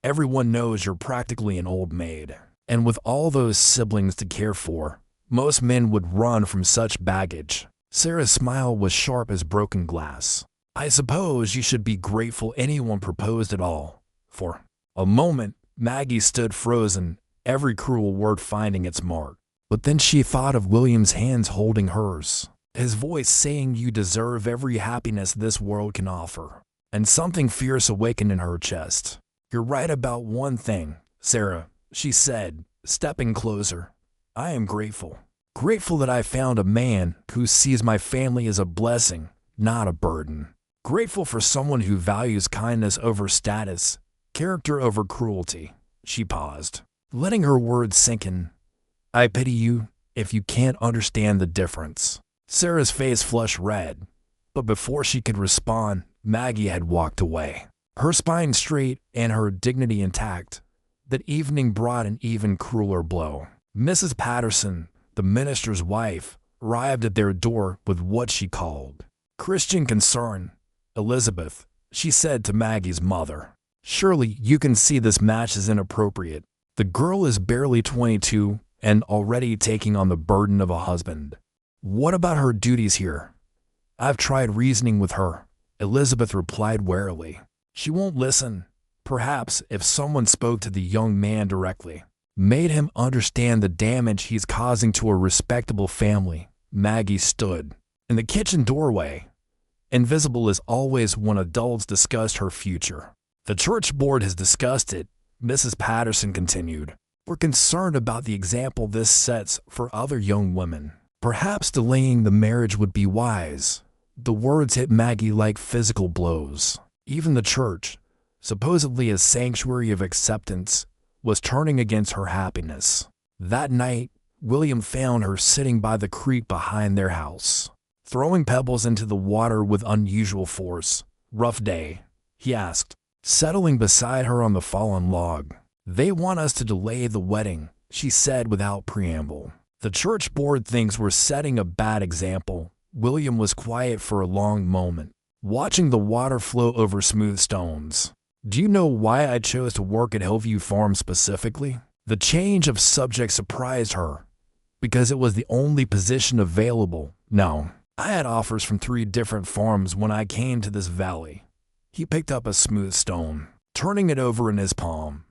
Everyone knows you're practically an old maid. And with all those siblings to care for, most men would run from such baggage. Sarah's smile was sharp as broken glass. I suppose you should be grateful anyone proposed at all. For a moment, Maggie stood frozen, every cruel word finding its mark. But then she thought of William's hands holding hers, his voice saying you deserve every happiness this world can offer. And something fierce awakened in her chest. You're right about one thing, Sarah, she said, stepping closer. I am grateful. Grateful that I found a man who sees my family as a blessing, not a burden. Grateful for someone who values kindness over status, character over cruelty. She paused, letting her words sink in. I pity you if you can't understand the difference. Sarah's face flushed red, but before she could respond, Maggie had walked away, her spine straight and her dignity intact. That evening brought an even crueler blow. Mrs. Patterson, the minister's wife, arrived at their door with what she called Christian concern. Elizabeth, she said to Maggie's mother, surely you can see this match is inappropriate. The girl is barely 22 and already taking on the burden of a husband. What about her duties here? I've tried reasoning with her, Elizabeth replied warily. She won't listen. Perhaps if someone spoke to the young man directly, made him understand the damage he's causing to a respectable family. Maggie stood in the kitchen doorway, invisible as always when adults discussed her future. The church board has discussed it, Mrs. Patterson continued. We're concerned about the example this sets for other young women. Perhaps delaying the marriage would be wise. The words hit Maggie like physical blows. Even the church, supposedly a sanctuary of acceptance, was turning against her happiness. That night, William found her sitting by the creek behind their house, throwing pebbles into the water with unusual force. "Rough day?" he asked, settling beside her on the fallen log. "They want us to delay the wedding," she said without preamble. "The church board thinks we're setting a bad example." William was quiet for a long moment, watching the water flow over smooth stones. "Do you know why I chose to work at Hillview Farm specifically?" The change of subject surprised her, because it was the only position available. "No, I had offers from 3 different farms when I came to this valley." He picked up a smooth stone, turning it over in his palm.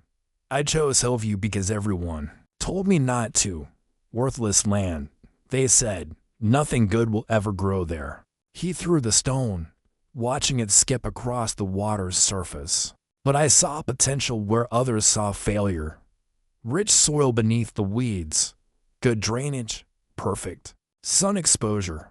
"I chose Hillview because everyone told me not to. Worthless land, they said. Nothing good will ever grow there." He threw the stone, watching it skip across the water's surface. "But I saw potential where others saw failure. Rich soil beneath the weeds, good drainage, perfect sun exposure.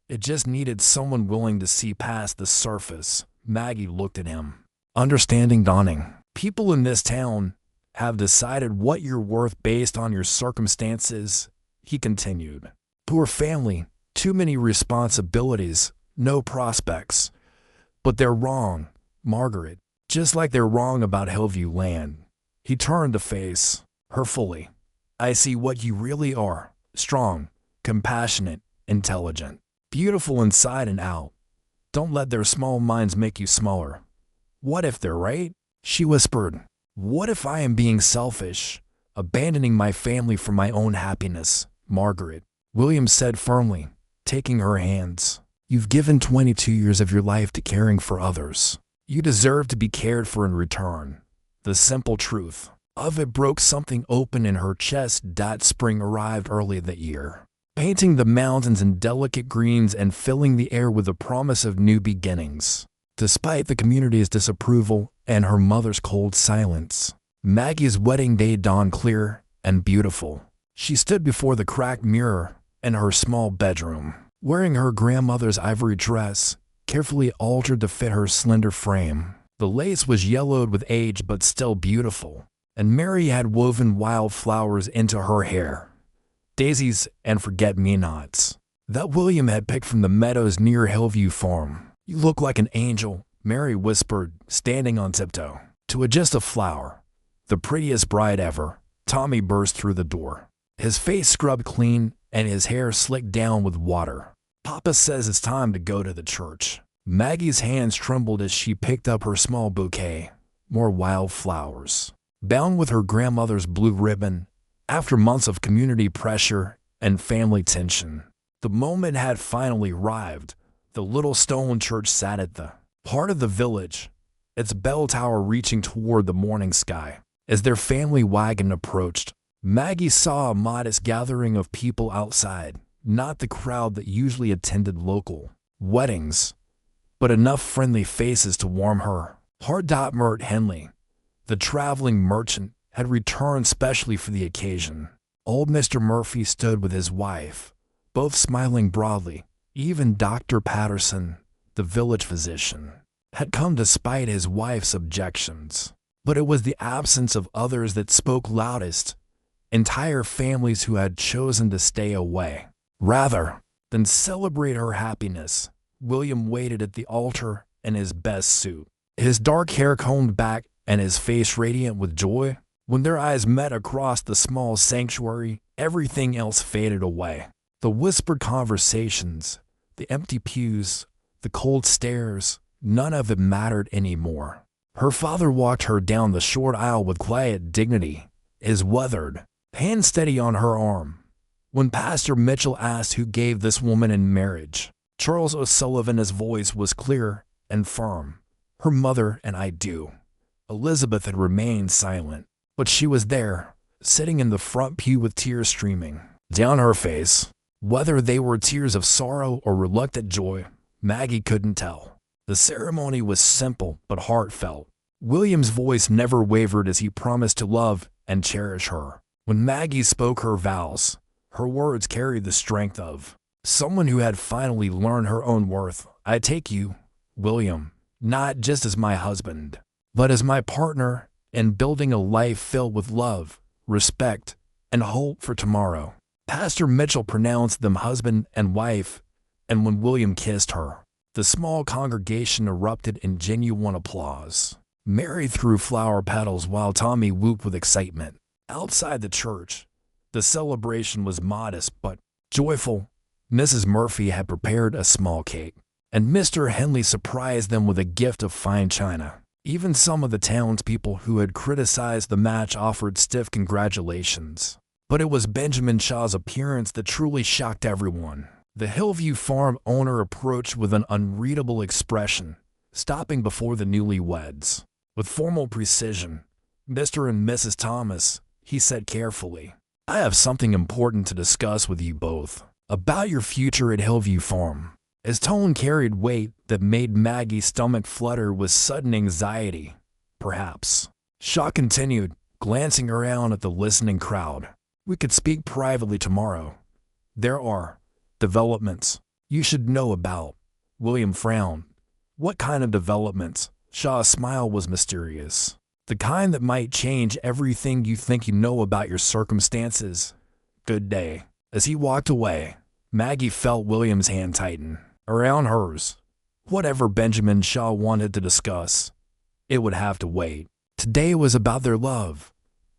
It just needed someone willing to see past the surface." Maggie looked at him, understanding dawning. "People in this town have decided what you're worth based on your circumstances," he continued. "Poor family, too many responsibilities, no prospects. But they're wrong, Margaret, just like they're wrong about Hillview land." He turned to face her fully. "I see what you really are. Strong, compassionate, intelligent, beautiful inside and out. Don't let their small minds make you smaller." "What if they're right?" she whispered. "What if I am being selfish, abandoning my family for my own happiness, Margaret?" William said firmly, taking her hands. "You've given 22 years of your life to caring for others. You deserve to be cared for in return." The simple truth of it broke something open in her chest. Spring arrived early that year, painting the mountains in delicate greens and filling the air with the promise of new beginnings. Despite the community's disapproval and her mother's cold silence, Maggie's wedding day dawned clear and beautiful. She stood before the cracked mirror in her small bedroom, wearing her grandmother's ivory dress, carefully altered to fit her slender frame. The lace was yellowed with age but still beautiful, and Mary had woven wild flowers into her hair, daisies and forget-me-nots, that William had picked from the meadows near Hillview Farm. "You look like an angel," Mary whispered, standing on tiptoe to adjust a flower. "The prettiest bride ever." Tommy burst through the door, his face scrubbed clean and his hair slicked down with water. "Papa says it's time to go to the church." Maggie's hands trembled as she picked up her small bouquet, more wild flowers, bound with her grandmother's blue ribbon. After months of community pressure and family tension, the moment had finally arrived. The little stone church sat at the heart of the village, its bell tower reaching toward the morning sky. As their family wagon approached, Maggie saw a modest gathering of people outside, not the crowd that usually attended local weddings, but enough friendly faces to warm her heart. Mert Henley, the traveling merchant, had returned specially for the occasion. Old Mr. Murphy stood with his wife, both smiling broadly. Even Dr. Patterson, the village physician, had come despite his wife's objections. But it was the absence of others that spoke loudest. Entire families who had chosen to stay away. Rather than celebrate her happiness, William waited at the altar in his best suit, his dark hair combed back and his face radiant with joy. When their eyes met across the small sanctuary, everything else faded away. The whispered conversations, the empty pews, the cold stares, none of it mattered anymore. Her father walked her down the short aisle with quiet dignity, his weathered hand steady on her arm. When Pastor Mitchell asked who gave this woman in marriage, Charles O'Sullivan's voice was clear and firm. "Her mother and I do." Elizabeth had remained silent, but she was there, sitting in the front pew with tears streaming down her face. Whether they were tears of sorrow or reluctant joy, Maggie couldn't tell. The ceremony was simple but heartfelt. William's voice never wavered as he promised to love and cherish her. When Maggie spoke her vows, her words carried the strength of someone who had finally learned her own worth. "I take you, William, not just as my husband, but as my partner in building a life filled with love, respect, and hope for tomorrow." Pastor Mitchell pronounced them husband and wife, and when William kissed her, The small congregation erupted in genuine applause. Mary threw flower petals while Tommy whooped with excitement. Outside the church, the celebration was modest but joyful. Mrs. Murphy had prepared a small cake, and Mr. Henley surprised them with a gift of fine china. Even some of the townspeople who had criticized the match offered stiff congratulations. But it was Benjamin Shaw's appearance that truly shocked everyone. The Hillview farm owner approached with an unreadable expression, stopping before the newlyweds. With formal precision, "Mr. and Mrs. Thomas," he said carefully, "I have something important to discuss with you both about your future at Hillview Farm." His tone carried weight that made Maggie's stomach flutter with sudden anxiety. "Perhaps," Shaw continued, glancing around at the listening crowd, "we could speak privately tomorrow. There are developments you should know about." William frowned. "What kind of developments?" Shaw's smile was mysterious. "The kind that might change everything you think you know about your circumstances. Good day." As he walked away, Maggie felt William's hand tighten around hers. Whatever Benjamin Shaw wanted to discuss, it would have to wait. Today was about their love,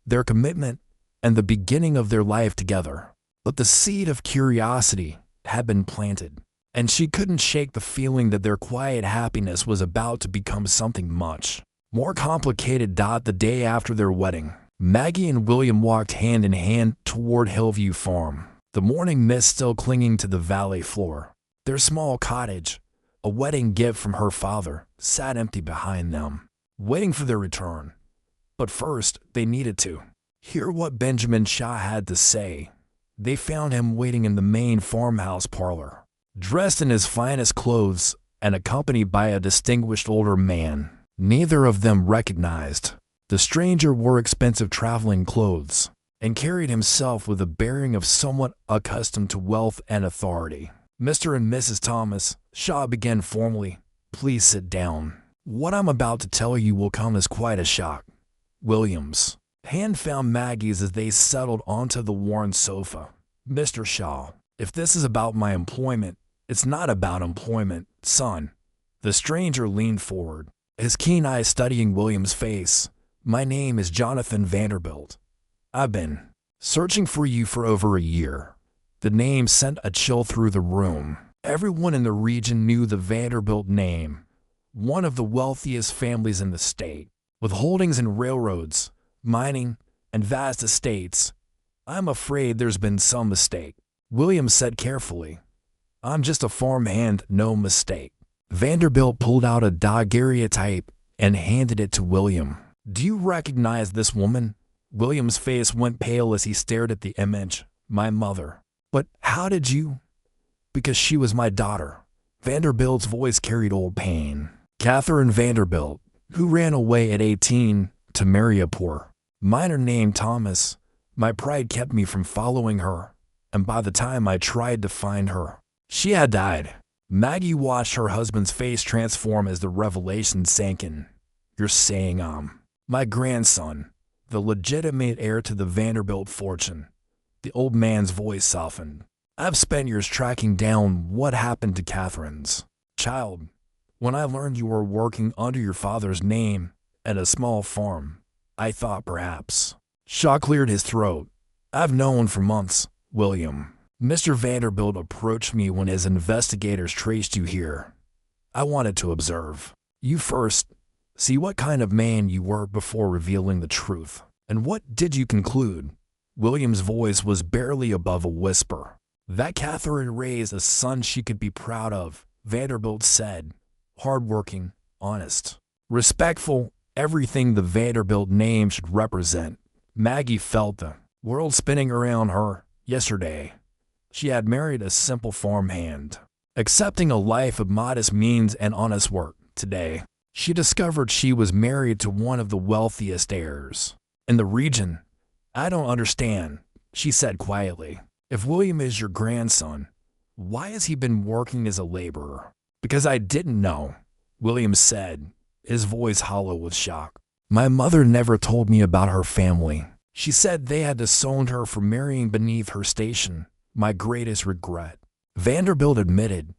their commitment, and the beginning of their life together. But the seed of curiosity had been planted, and she couldn't shake the feeling that their quiet happiness was about to become something much more complicated. The day after their wedding, Maggie and William walked hand in hand toward Hillview Farm, the morning mist still clinging to the valley floor. Their small cottage, a wedding gift from her father, sat empty behind them, waiting for their return. But first, they needed to hear what Benjamin Shaw had to say. They found him waiting in the main farmhouse parlor, dressed in his finest clothes and accompanied by a distinguished older man. Neither of them recognized. The stranger wore expensive traveling clothes and carried himself with the bearing of someone accustomed to wealth and authority. "Mr. and Mrs. Thomas," Shaw began formally, "please sit down. What I'm about to tell you will come as quite a shock." William's hand found Maggie's as they settled onto the worn sofa. "Mr. Shaw, if this is about my employment, it's not about employment, son." The stranger leaned forward, his keen eyes studying William's face. "My name is Jonathan Vanderbilt. I've been searching for you for over a year." The name sent a chill through the room. Everyone in the region knew the Vanderbilt name, one of the wealthiest families in the state, with holdings in railroads, mining, and vast estates. "I'm afraid there's been some mistake," William said carefully. "I'm just a farmhand, no mistake." Vanderbilt pulled out a daguerreotype and handed it to William. "Do you recognize this woman?" William's face went pale as he stared at the image. "My mother." "But how did you?" "Because she was my daughter." Vanderbilt's voice carried old pain. "Catherine Vanderbilt, who ran away at 18 to marry a poor miner named Thomas. My pride kept me from following her, and by the time I tried to find her, she had died." Maggie watched her husband's face transform as the revelation sank in. "You're saying my grandson, the legitimate heir to the Vanderbilt fortune?" The old man's voice softened. "I've spent years tracking down what happened to Catherine's child. When I learned you were working under your father's name at a small farm, I thought perhaps." Shaw cleared his throat. "I've known for months, William. Mr. Vanderbilt approached me when his investigators traced you here. I wanted to observe you first, see what kind of man you were before revealing the truth." "And what did you conclude?" William's voice was barely above a whisper. "That Catherine raised a son she could be proud of," Vanderbilt said. "Hardworking, honest, respectful, everything the Vanderbilt name should represent." Maggie felt the world spinning around her. Yesterday, she had married a simple farmhand, accepting a life of modest means and honest work. Today, she discovered she was married to one of the wealthiest heirs in the region. "I don't understand," she said quietly. "If William is your grandson, why has he been working as a laborer?" "Because I didn't know," William said, his voice hollow with shock. "My mother never told me about her family. She said they had disowned her for marrying beneath her station. My greatest regret." Vanderbilt admitted,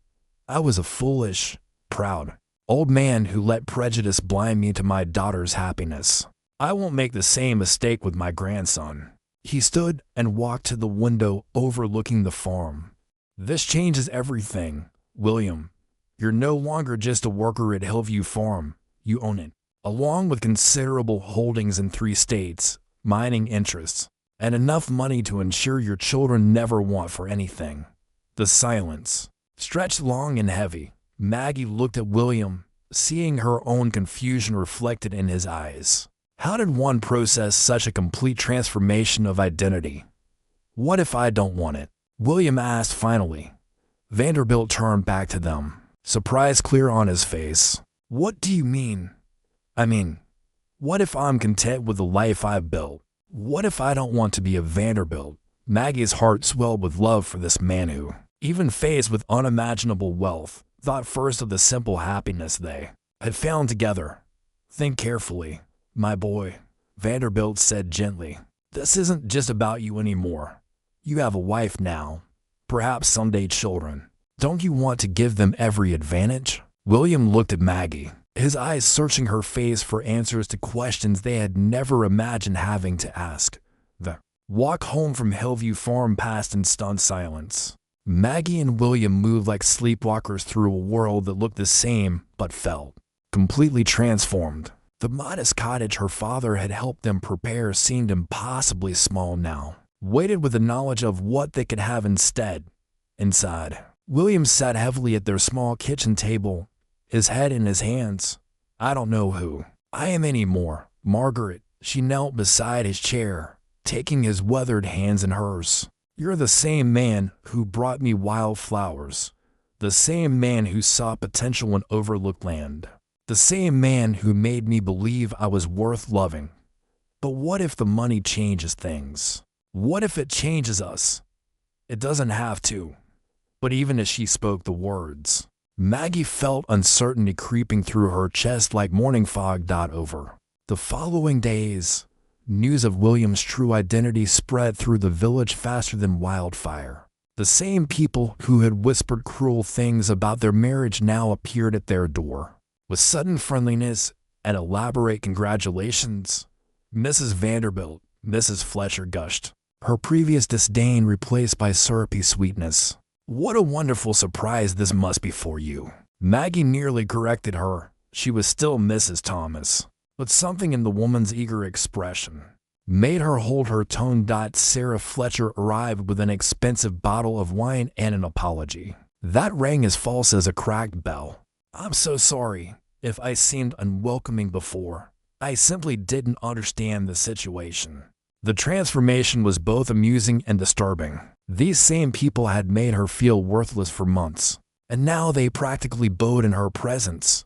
"I was a foolish, proud old man who let prejudice blind me to my daughter's happiness. I won't make the same mistake with my grandson." He stood and walked to the window overlooking the farm. "This changes everything, William. You're no longer just a worker at Hillview Farm. You own it, along with considerable holdings in 3 states, mining interests, and enough money to ensure your children never want for anything." The silence stretched long and heavy. Maggie looked at William, seeing her own confusion reflected in his eyes. How did one process such a complete transformation of identity? "What if I don't want it?" William asked finally. Vanderbilt turned back to them, surprise clear on his face. "What do you mean?" "I mean, what if I'm content with the life I've built? What if I don't want to be a Vanderbilt?" Maggie's heart swelled with love for this man who, even faced with unimaginable wealth, thought first of the simple happiness they had found together. "Think carefully, my boy," Vanderbilt said gently. "This isn't just about you anymore. You have a wife now, perhaps someday children. Don't you want to give them every advantage?" William looked at Maggie, his eyes searching her face for answers to questions they had never imagined having to ask. The walk home from Hillview Farm passed in stunned silence. Maggie and William moved like sleepwalkers through a world that looked the same but felt completely transformed. The modest cottage her father had helped them prepare seemed impossibly small now, weighted with the knowledge of what they could have instead. Inside, William sat heavily at their small kitchen table, his head in his hands. "I don't know who I am anymore, Margaret." She knelt beside his chair, taking his weathered hands in hers. "You're the same man who brought me wildflowers, the same man who saw potential in overlooked land, the same man who made me believe I was worth loving. But what if the money changes things? What if it changes us? It doesn't have to." But even as she spoke the words, Maggie felt uncertainty creeping through her chest like morning fog. Over the following days, news of William's true identity spread through the village faster than wildfire. The same people who had whispered cruel things about their marriage now appeared at their door. With sudden friendliness and elaborate congratulations, Mrs. Vanderbilt, Mrs. Fletcher gushed, her previous disdain replaced by syrupy sweetness. "What a wonderful surprise this must be for you." Maggie nearly corrected her. She was still Mrs. Thomas, but something in the woman's eager expression made her hold her tone. Sarah Fletcher arrived with an expensive bottle of wine and an apology that rang as false as a cracked bell. "I'm so sorry if I seemed unwelcoming before. I simply didn't understand the situation." The transformation was both amusing and disturbing. These same people had made her feel worthless for months, and now they practically bowed in her presence.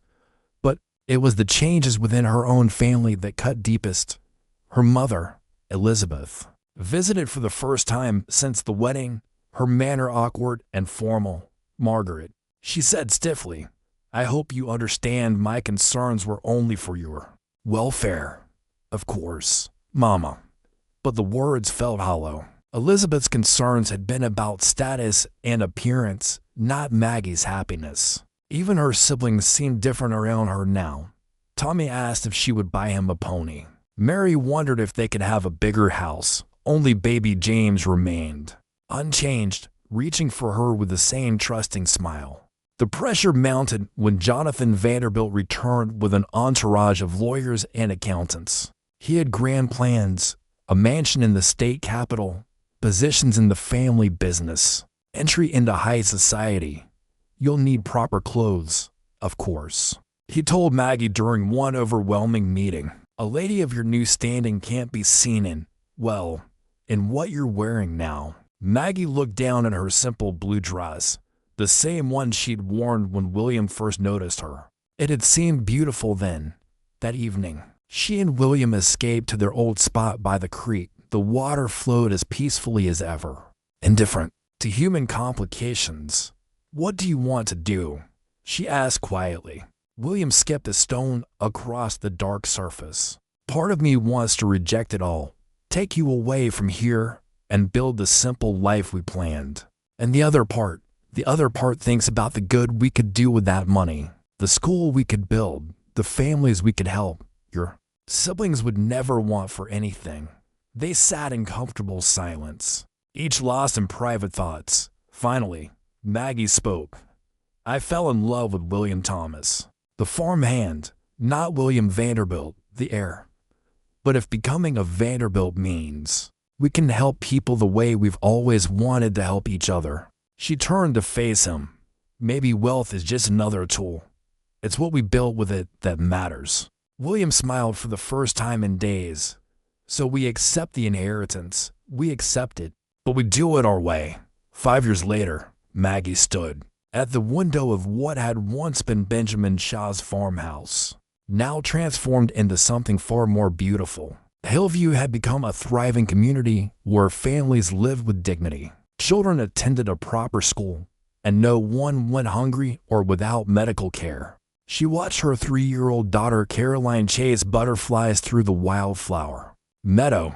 But it was the changes within her own family that cut deepest. Her mother, Elizabeth, visited for the first time since the wedding, her manner awkward and formal. "Margaret," she said stiffly, "I hope you understand my concerns were only for your welfare." "Of course, Mama." But the words felt hollow. Elizabeth's concerns had been about status and appearance, not Maggie's happiness. Even her siblings seemed different around her now. Tommy asked if she would buy him a pony. Mary wondered if they could have a bigger house. Only baby James remained unchanged, reaching for her with the same trusting smile. The pressure mounted when Jonathan Vanderbilt returned with an entourage of lawyers and accountants. He had grand plans, a mansion in the state capital, positions in the family business, entry into high society. "You'll need proper clothes, of course," he told Maggie during one overwhelming meeting. "A lady of your new standing can't be seen in what you're wearing now." Maggie looked down at her simple blue dress, the same one she'd worn when William first noticed her. It had seemed beautiful then, that evening. She and William escaped to their old spot by the creek. The water flowed as peacefully as ever. Indifferent to human complications. "What do you want to do?" she asked quietly. William skipped a stone across the dark surface. "Part of me wants to reject it all, take you away from here, and build the simple life we planned. And the other part thinks about the good we could do with that money." the school we could build, the families we could help. Your siblings would never want for anything. They sat in comfortable silence, each lost in private thoughts. Finally, Maggie spoke. I fell in love with William Thomas, the farmhand, not William Vanderbilt, the heir. But if becoming a Vanderbilt means we can help people the way we've always wanted to help each other. She turned to face him. Maybe wealth is just another tool. It's what we build with it that matters. William smiled for the first time in days. So we accept the inheritance. We accept it. But we do it our way. 5 years later, Maggie stood at the window of what had once been Benjamin Shaw's farmhouse, now transformed into something far more beautiful. Hillview had become a thriving community where families lived with dignity. Children attended a proper school, and no one went hungry or without medical care. She watched her 3-year-old daughter Caroline chase butterflies through the wildflower meadow,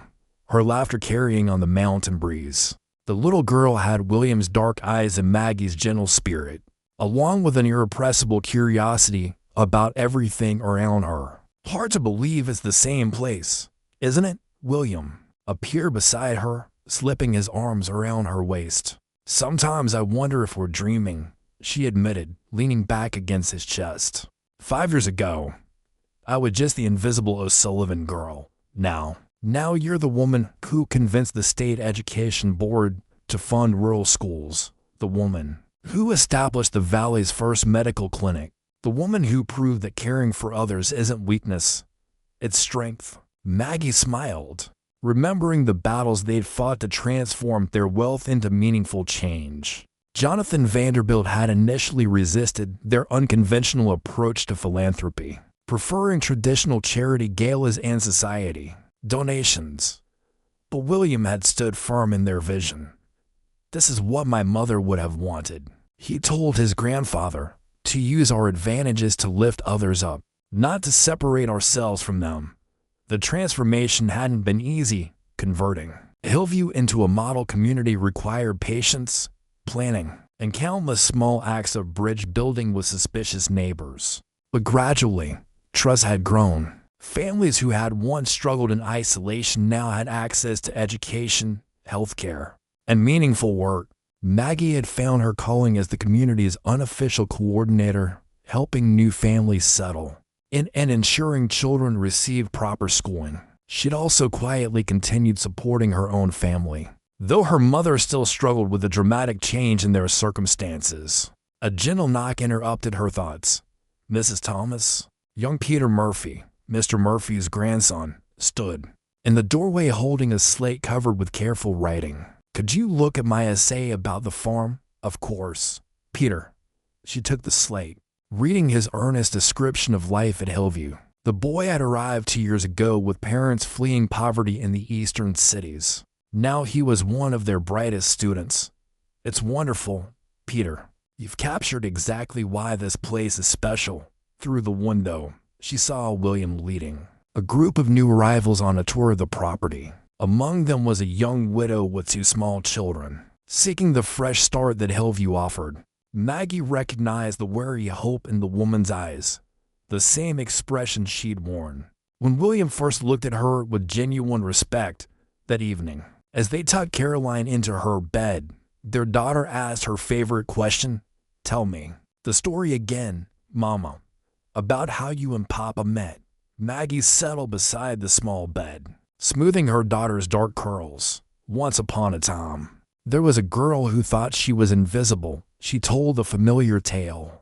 her laughter carrying on the mountain breeze. The little girl had William's dark eyes and Maggie's gentle spirit, along with an irrepressible curiosity about everything around her. Hard to believe it's the same place, isn't it? William appeared beside her, slipping his arms around her waist. Sometimes I wonder if we're dreaming, she admitted, leaning back against his chest. 5 years ago, I was just the invisible O'Sullivan girl. Now you're the woman who convinced the state education board to fund rural schools. The woman who established the valley's first medical clinic. The woman who proved that caring for others isn't weakness, it's strength. Maggie smiled, remembering the battles they'd fought to transform their wealth into meaningful change. Jonathan Vanderbilt had initially resisted their unconventional approach to philanthropy, preferring traditional charity galas and society donations. But William had stood firm in their vision. This is what my mother would have wanted, he told his grandfather, to use our advantages to lift others up, not to separate ourselves from them. The transformation hadn't been easy. Converting Hillview into a model community required patience, planning, and countless small acts of bridge building with suspicious neighbors. But gradually, trust had grown. Families who had once struggled in isolation now had access to education, healthcare, and meaningful work. Maggie had found her calling as the community's unofficial coordinator, helping new families settle in and ensuring children received proper schooling. She'd also quietly continued supporting her own family, though her mother still struggled with the dramatic change in their circumstances. A gentle knock interrupted her thoughts. Mrs. Thomas, young Peter Murphy, Mr. Murphy's grandson, stood in the doorway holding a slate covered with careful writing. Could you look at my essay about the farm? Of course. Peter. She took the slate, reading his earnest description of life at Hillview. The boy had arrived 2 years ago with parents fleeing poverty in the eastern cities. Now he was one of their brightest students. It's wonderful, Peter. You've captured exactly why this place is special. Through the window, she saw William leading a group of new arrivals on a tour of the property. Among them was a young widow with 2 small children, seeking the fresh start that Hillview offered. Maggie recognized the wary hope in the woman's eyes, the same expression she'd worn when William first looked at her with genuine respect that evening. As they tucked Caroline into her bed, their daughter asked her favorite question. Tell me the story again, Mama, about how you and Papa met. Maggie settled beside the small bed, smoothing her daughter's dark curls. Once upon a time, there was a girl who thought she was invisible. She told a familiar tale.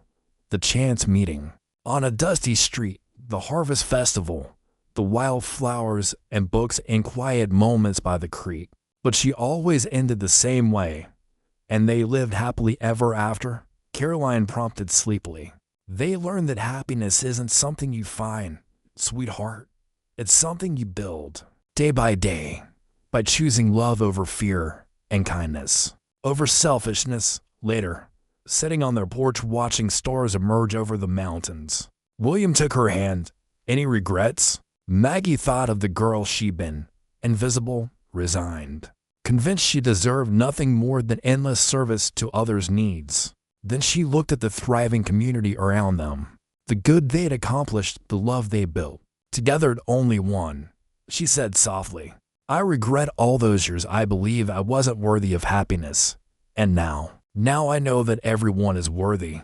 The chance meeting on a dusty street, the harvest festival, the wildflowers and books and quiet moments by the creek. But she always ended the same way. And they lived happily ever after? Caroline prompted sleepily. They learned that happiness isn't something you find, sweetheart. It's something you build, day by day, by choosing love over fear and kindness, over selfishness. Later, sitting on their porch watching stars emerge over the mountains, William took her hand. Any regrets? Maggie thought of the girl she'd been, invisible, resigned, convinced she deserved nothing more than endless service to others' needs. Then she looked at the thriving community around them. The good they'd accomplished, the love they built. Together only one, she said softly. I regret all those years I believe I wasn't worthy of happiness. And now I know that everyone is worthy.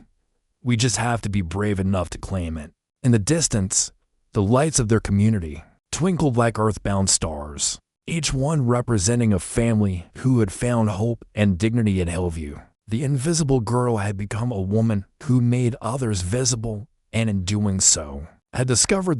We just have to be brave enough to claim it. In the distance, the lights of their community twinkled like earthbound stars, each one representing a family who had found hope and dignity in Hillview. The invisible girl had become a woman who made others visible, and in doing so, had discovered the